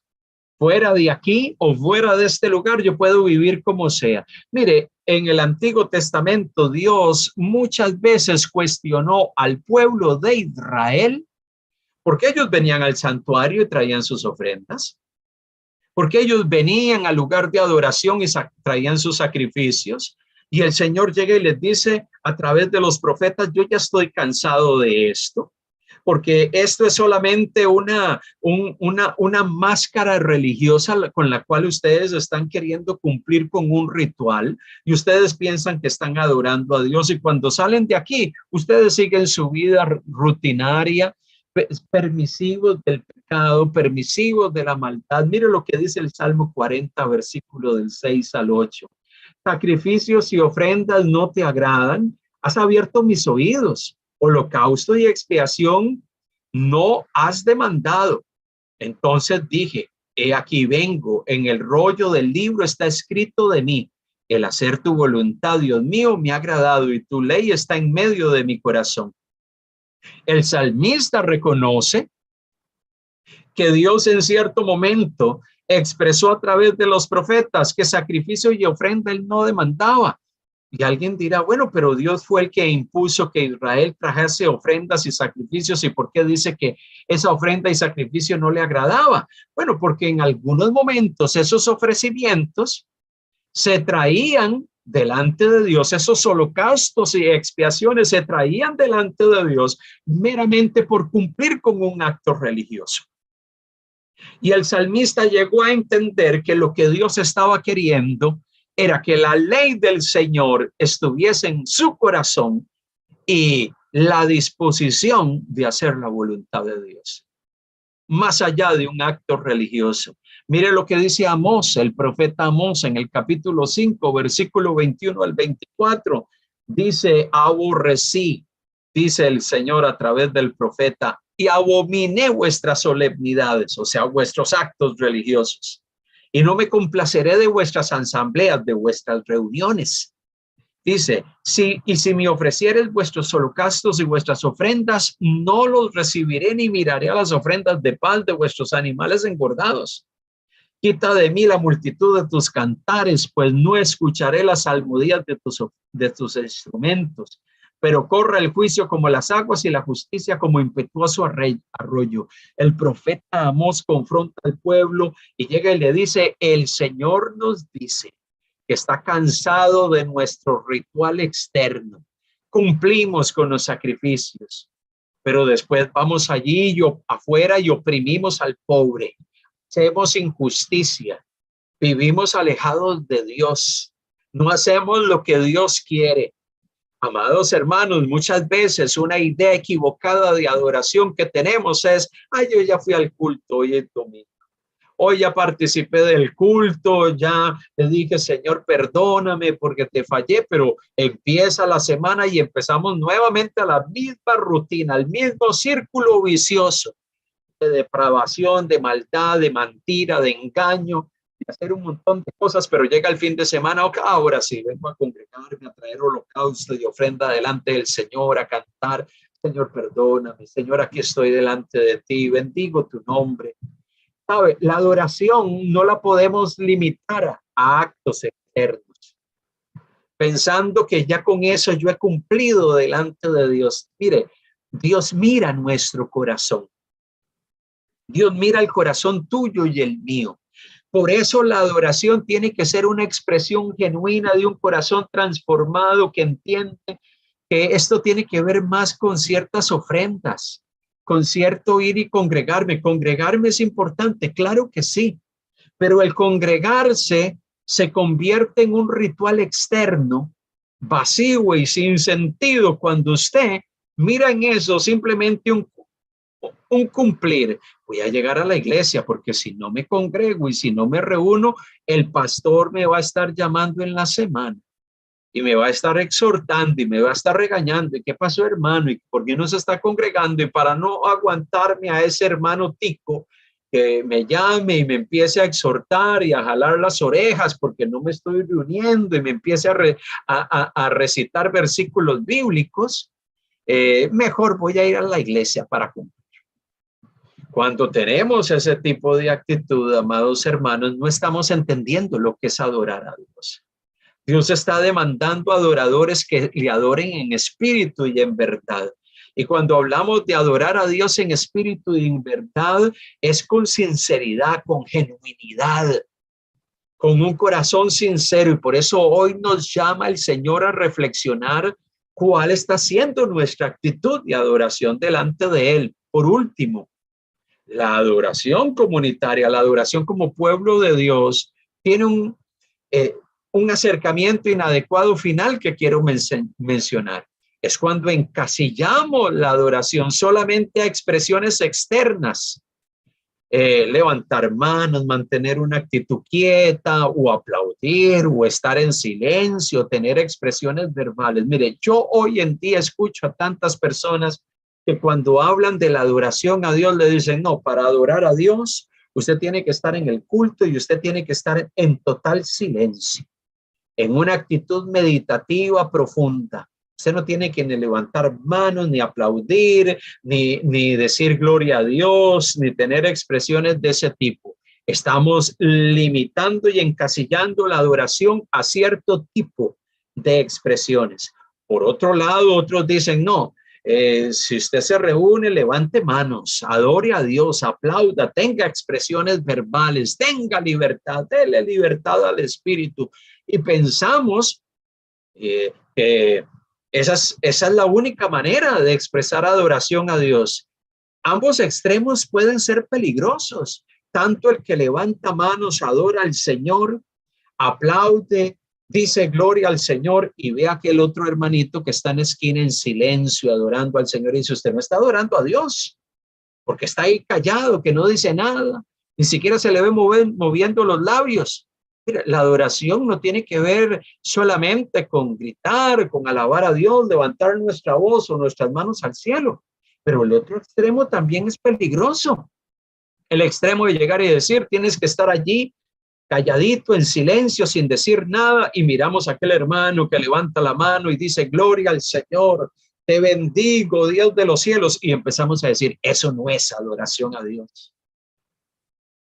S1: Fuera de aquí o fuera de este lugar, yo puedo vivir como sea. Mire, en el Antiguo Testamento, Dios muchas veces cuestionó al pueblo de Israel porque ellos venían al santuario y traían sus ofrendas, porque ellos venían al lugar de adoración y traían sus sacrificios. Y el Señor llega y les dice a través de los profetas, yo ya estoy cansado de esto. porque esto es solamente una máscara religiosa con la cual ustedes están queriendo cumplir con un ritual y ustedes piensan que están adorando a Dios, y cuando salen de aquí, ustedes siguen su vida rutinaria, permisivos del pecado, permisivos de la maldad. Mire lo que dice el Salmo 40, versículo del 6 al 8. Sacrificios y ofrendas no te agradan, has abierto mis oídos. Holocausto y expiación no has demandado. Entonces dije, he aquí vengo, en el rollo del libro está escrito de mí, el hacer tu voluntad, Dios mío, me ha agradado, y tu ley está en medio de mi corazón. El salmista reconoce que Dios en cierto momento expresó a través de los profetas que sacrificio y ofrenda él no demandaba. Y alguien dirá, bueno, pero Dios fue el que impuso que Israel trajese ofrendas y sacrificios, ¿y por qué dice que esa ofrenda y sacrificio no le agradaba? Bueno, porque en algunos momentos esos ofrecimientos se traían delante de Dios, esos holocaustos y expiaciones se traían delante de Dios meramente por cumplir con un acto religioso. Y el salmista llegó a entender que lo que Dios estaba queriendo era que la ley del Señor estuviese en su corazón y la disposición de hacer la voluntad de Dios, más allá de un acto religioso. Mire lo que dice Amós, el profeta Amós, en el capítulo 5, versículo 21 al 24. Dice, aborrecí, dice el Señor a través del profeta, y abominé vuestras solemnidades, o sea, vuestros actos religiosos. Y no me complaceré de vuestras asambleas, de vuestras reuniones. Dice, si me ofrecieres vuestros holocaustos y vuestras ofrendas, no los recibiré ni miraré a las ofrendas de paz de vuestros animales engordados. Quita de mí la multitud de tus cantares, pues no escucharé las salmodias de tus instrumentos. Pero corre el juicio como las aguas y la justicia como impetuoso arroyo. El profeta Amós confronta al pueblo y llega y le dice, el Señor nos dice que está cansado de nuestro ritual externo. Cumplimos con los sacrificios, pero después vamos allí afuera y oprimimos al pobre. Hacemos injusticia, vivimos alejados de Dios, no hacemos lo que Dios quiere. Amados hermanos, muchas veces una idea equivocada de adoración que tenemos es, yo ya fui al culto, hoy es domingo, hoy ya participé del culto, ya le dije, Señor, perdóname porque te fallé, pero empieza la semana y empezamos nuevamente a la misma rutina, al mismo círculo vicioso de depravación, de maldad, de mentira, de engaño, de hacer un montón de cosas, pero llega el fin de semana, ahora sí, vengo a congregarme, a traer holocausto y ofrenda delante del Señor, a cantar, Señor, perdóname, Señor, aquí estoy delante de ti, bendigo tu nombre. ¿Sabe? La adoración no la podemos limitar a actos externos, pensando que ya con eso yo he cumplido delante de Dios. Mire, Dios mira nuestro corazón. Dios mira el corazón tuyo y el mío. Por eso la adoración tiene que ser una expresión genuina de un corazón transformado que entiende que esto tiene que ver más con ciertas ofrendas, con cierto ir y congregarme. Congregarme es importante, claro que sí, pero el congregarse se convierte en un ritual externo, vacío y sin sentido cuando usted mira en eso simplemente un cumplir. Voy a llegar a la iglesia porque si no me congrego y si no me reúno, el pastor me va a estar llamando en la semana y me va a estar exhortando y me va a estar regañando. ¿Y qué pasó, hermano? ¿Y por qué no se está congregando? Y para no aguantarme a ese hermano tico que me llame y me empiece a exhortar y a jalar las orejas porque no me estoy reuniendo y me empiece a recitar versículos bíblicos, mejor voy a ir a la iglesia para cumplir. Cuando tenemos ese tipo de actitud, amados hermanos, no estamos entendiendo lo que es adorar a Dios. Dios está demandando adoradores que le adoren en espíritu y en verdad. Y cuando hablamos de adorar a Dios en espíritu y en verdad, es con sinceridad, con genuinidad, con un corazón sincero. Y por eso hoy nos llama el Señor a reflexionar cuál está siendo nuestra actitud de adoración delante de Él. por último, la adoración comunitaria, la adoración como pueblo de Dios, tiene un acercamiento inadecuado final que quiero mencionar. Es cuando encasillamos la adoración solamente a expresiones externas. Levantar manos, mantener una actitud quieta o aplaudir o estar en silencio, tener expresiones verbales. Mire, yo hoy en día escucho a tantas personas que cuando hablan de la adoración a Dios le dicen, no, para adorar a Dios, usted tiene que estar en el culto y usted tiene que estar en total silencio, en una actitud meditativa profunda. Usted no tiene que ni levantar manos, ni aplaudir, ni decir gloria a Dios, ni tener expresiones de ese tipo. Estamos limitando y encasillando la adoración a cierto tipo de expresiones. Por otro lado, otros dicen, no, si usted se reúne, levante manos, adore a Dios, aplauda, tenga expresiones verbales, tenga libertad, déle libertad al espíritu. Y pensamos que esa es la única manera de expresar adoración a Dios. Ambos extremos pueden ser peligrosos. Tanto el que levanta manos, adora al Señor, aplaude, dice gloria al Señor y ve a aquel otro hermanito que está en esquina en silencio adorando al Señor y dice, usted no está adorando a Dios porque está ahí callado, que no dice nada, ni siquiera se le ve moviendo los labios. Mira, la adoración no tiene que ver solamente con gritar, con alabar a Dios, levantar nuestra voz o nuestras manos al cielo, pero el otro extremo también es peligroso. El extremo de llegar y decir, tienes que estar allí calladito, en silencio, sin decir nada, y miramos a aquel hermano que levanta la mano y dice, gloria al Señor, te bendigo, Dios de los cielos, y empezamos a decir, eso no es adoración a Dios.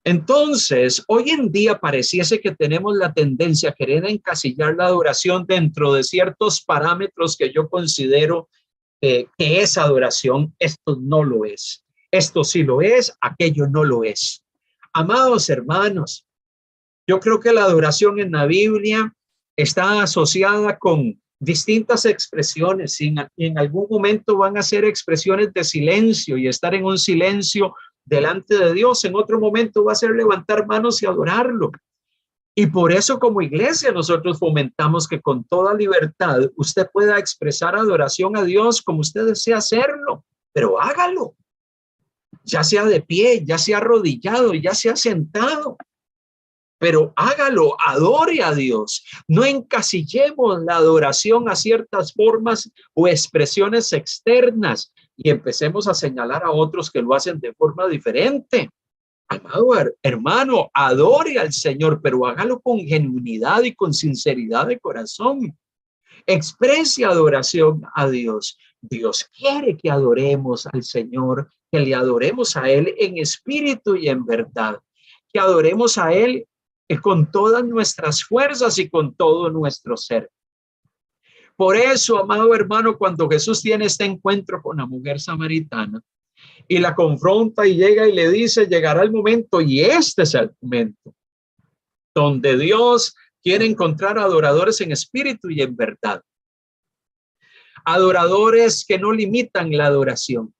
S1: Entonces, hoy en día pareciese que tenemos la tendencia a querer encasillar la adoración dentro de ciertos parámetros que yo considero que es adoración. Esto no lo es. Esto sí lo es, aquello no lo es. Amados hermanos, yo creo que la adoración en la Biblia está asociada con distintas expresiones y en algún momento van a ser expresiones de silencio y estar en un silencio delante de Dios. En otro momento va a ser levantar manos y adorarlo. Y por eso como iglesia nosotros fomentamos que con toda libertad usted pueda expresar adoración a Dios como usted desea hacerlo, pero hágalo. Ya sea de pie, ya sea arrodillado, ya sea sentado. Pero hágalo, adore a Dios. No encasillemos la adoración a ciertas formas o expresiones externas y empecemos a señalar a otros que lo hacen de forma diferente. Amado hermano, adore al Señor, pero hágalo con genuinidad y con sinceridad de corazón. Exprese adoración a Dios. Dios quiere que adoremos al Señor, que le adoremos a Él en espíritu y en verdad, que adoremos a Él con todas nuestras fuerzas y con todo nuestro ser. Por eso, amado hermano, cuando Jesús tiene este encuentro con la mujer samaritana y la confronta y llega y le dice, llegará el momento, y este es el momento, donde Dios quiere encontrar adoradores en espíritu y en verdad. Adoradores que no limitan la adoración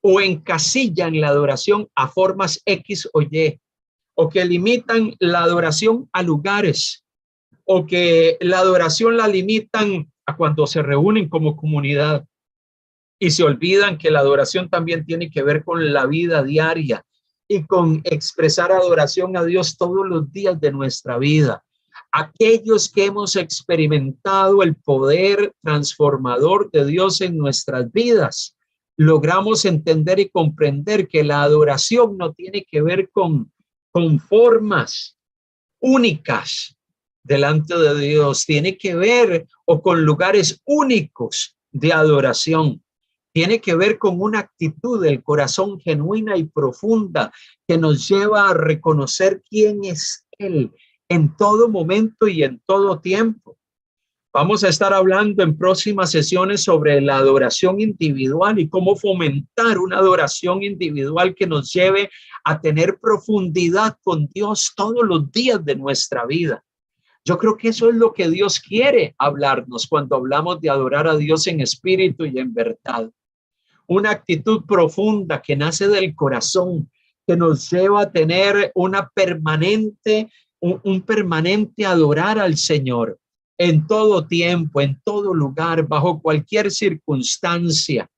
S1: o encasillan la adoración a formas X o Y, o que limitan la adoración a lugares, o que la adoración la limitan a cuando se reúnen como comunidad y se olvidan que la adoración también tiene que ver con la vida diaria y con expresar adoración a Dios todos los días de nuestra vida. Aquellos que hemos experimentado el poder transformador de Dios en nuestras vidas, logramos entender y comprender que la adoración no tiene que ver con formas únicas delante de Dios, tiene que ver o con lugares únicos de adoración, tiene que ver con una actitud del corazón genuina y profunda que nos lleva a reconocer quién es Él en todo momento y en todo tiempo. Vamos a estar hablando en próximas sesiones sobre la adoración individual y cómo fomentar una adoración individual que nos lleve a tener profundidad con Dios todos los días de nuestra vida. Yo creo que eso es lo que Dios quiere hablarnos cuando hablamos de adorar a Dios en espíritu y en verdad. una actitud profunda que nace del corazón, que nos lleva a tener una permanente, un permanente adorar al Señor en todo tiempo, en todo lugar, bajo cualquier circunstancia.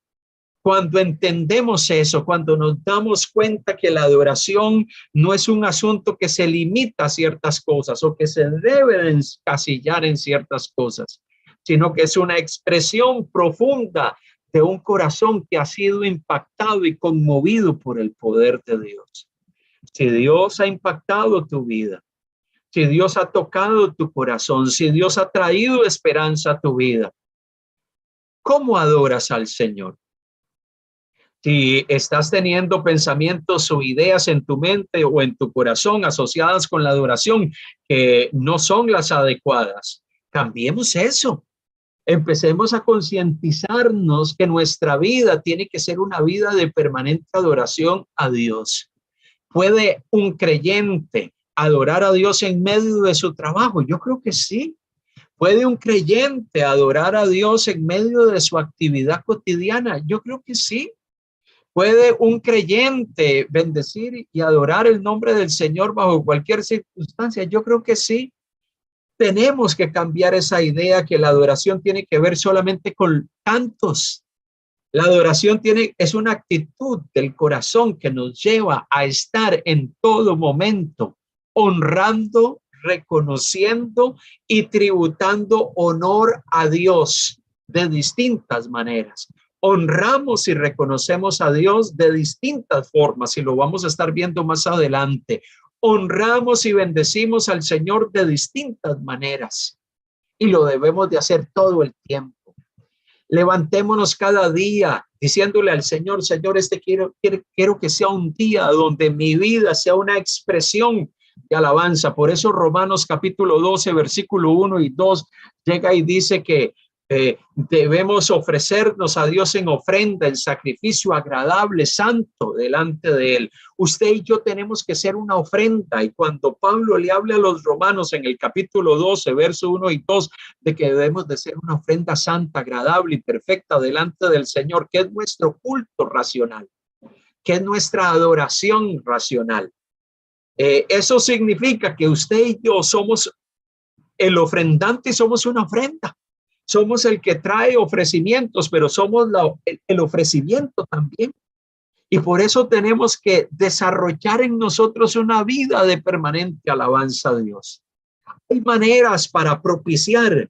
S1: Cuando entendemos eso, cuando nos damos cuenta que la adoración no es un asunto que se limita a ciertas cosas o que se debe encasillar en ciertas cosas, sino que es una expresión profunda de un corazón que ha sido impactado y conmovido por el poder de Dios. Si Dios ha impactado tu vida, si Dios ha tocado tu corazón, si Dios ha traído esperanza a tu vida, ¿cómo adoras al Señor? Si estás teniendo pensamientos o ideas en tu mente o en tu corazón asociadas con la adoración que no son las adecuadas, cambiemos eso. Empecemos a concientizarnos que nuestra vida tiene que ser una vida de permanente adoración a Dios. ¿Puede un creyente adorar a Dios en medio de su trabajo? Yo creo que sí. ¿Puede un creyente adorar a Dios en medio de su actividad cotidiana? Yo creo que sí. ¿Puede un creyente bendecir y adorar el nombre del Señor bajo cualquier circunstancia? Yo creo que sí. Tenemos que cambiar esa idea que la adoración tiene que ver solamente con cantos. La adoración es una actitud del corazón que nos lleva a estar en todo momento honrando, reconociendo y tributando honor a Dios de distintas maneras. Honramos y reconocemos a Dios de distintas formas y lo vamos a estar viendo más adelante. Honramos y bendecimos al Señor de distintas maneras y lo debemos de hacer todo el tiempo. Levantémonos cada día diciéndole al Señor, Señor, quiero que sea un día donde mi vida sea una expresión de alabanza. Por eso Romanos capítulo 12, versículo 1 y 2 llega y dice que debemos ofrecernos a Dios en ofrenda, en sacrificio agradable, santo delante de Él. Usted y yo tenemos que ser una ofrenda. Y cuando Pablo le habla a los romanos en el capítulo 12, verso 1 y 2, de que debemos de ser una ofrenda santa, agradable y perfecta delante del Señor, que es nuestro culto racional, que es nuestra adoración racional. Eso significa que usted y yo somos el ofrendante y somos una ofrenda. Somos el que trae ofrecimientos, pero somos el ofrecimiento también. Y por eso tenemos que desarrollar en nosotros una vida de permanente alabanza a Dios. Hay maneras para propiciar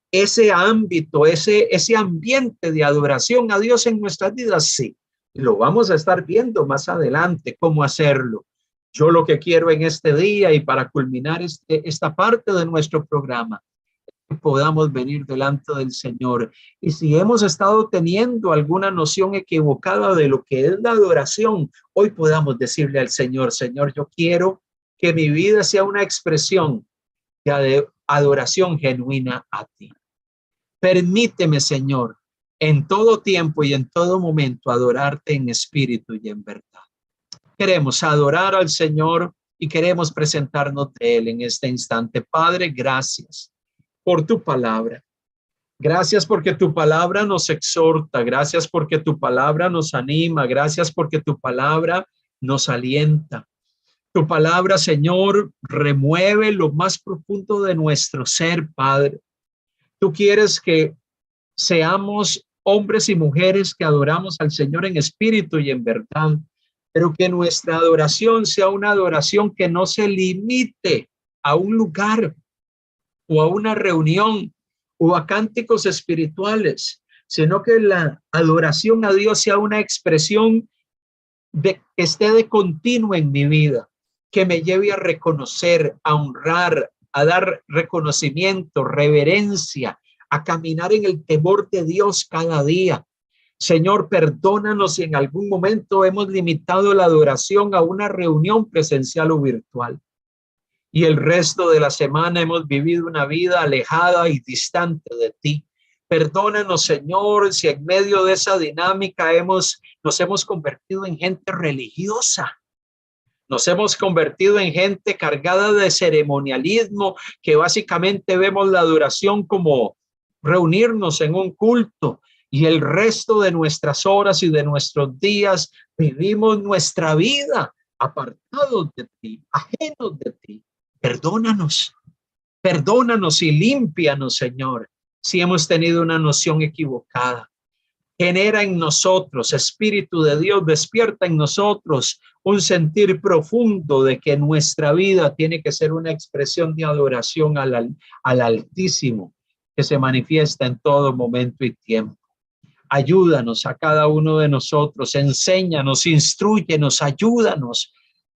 S1: ese ámbito, ese ambiente de adoración a Dios en nuestras vidas. Sí, lo vamos a estar viendo más adelante, cómo hacerlo. Yo lo que quiero en este día y para culminar esta parte de nuestro programa, podamos venir delante del Señor. Y si hemos estado teniendo alguna noción equivocada de lo que es la adoración, hoy podamos decirle al Señor, Señor, yo quiero que mi vida sea una expresión de adoración genuina a ti. Permíteme, Señor, en todo tiempo y en todo momento adorarte en espíritu y en verdad. Queremos adorar al Señor y queremos presentarnos de Él en este instante. Padre, gracias por tu palabra. Gracias porque tu palabra nos exhorta. Gracias porque tu palabra nos anima. Gracias porque tu palabra nos alienta. Tu palabra, Señor, remueve lo más profundo de nuestro ser, Padre. Tú quieres que seamos hombres y mujeres que adoramos al Señor en espíritu y en verdad, pero que nuestra adoración sea una adoración que no se limite a un lugar o a una reunión o a cánticos espirituales, sino que la adoración a Dios sea una expresión que esté de continuo en mi vida, que me lleve a reconocer, a honrar, a dar reconocimiento, reverencia, a caminar en el temor de Dios cada día. Señor, perdónanos si en algún momento hemos limitado la adoración a una reunión presencial o virtual. Y el resto de la semana hemos vivido una vida alejada y distante de ti. Perdónanos, Señor, si en medio de esa dinámica nos hemos convertido en gente religiosa. Nos hemos convertido en gente cargada de ceremonialismo, que básicamente vemos la adoración como reunirnos en un culto. y el resto de nuestras horas y de nuestros días vivimos nuestra vida apartados de ti, ajenos de ti. Perdónanos, perdónanos y límpianos, Señor, si hemos tenido una noción equivocada. Genera en nosotros, Espíritu de Dios, despierta en nosotros un sentir profundo de que nuestra vida tiene que ser una expresión de adoración al Altísimo, que se manifiesta en todo momento y tiempo. Ayúdanos a cada uno de nosotros, enséñanos, instrúyenos, ayúdanos,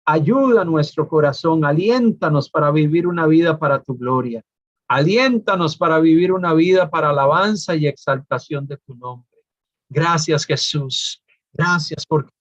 S1: ayuda a nuestro corazón, aliéntanos para vivir una vida para tu gloria, aliéntanos para vivir una vida para alabanza y exaltación de tu nombre. Gracias, Jesús. Gracias porque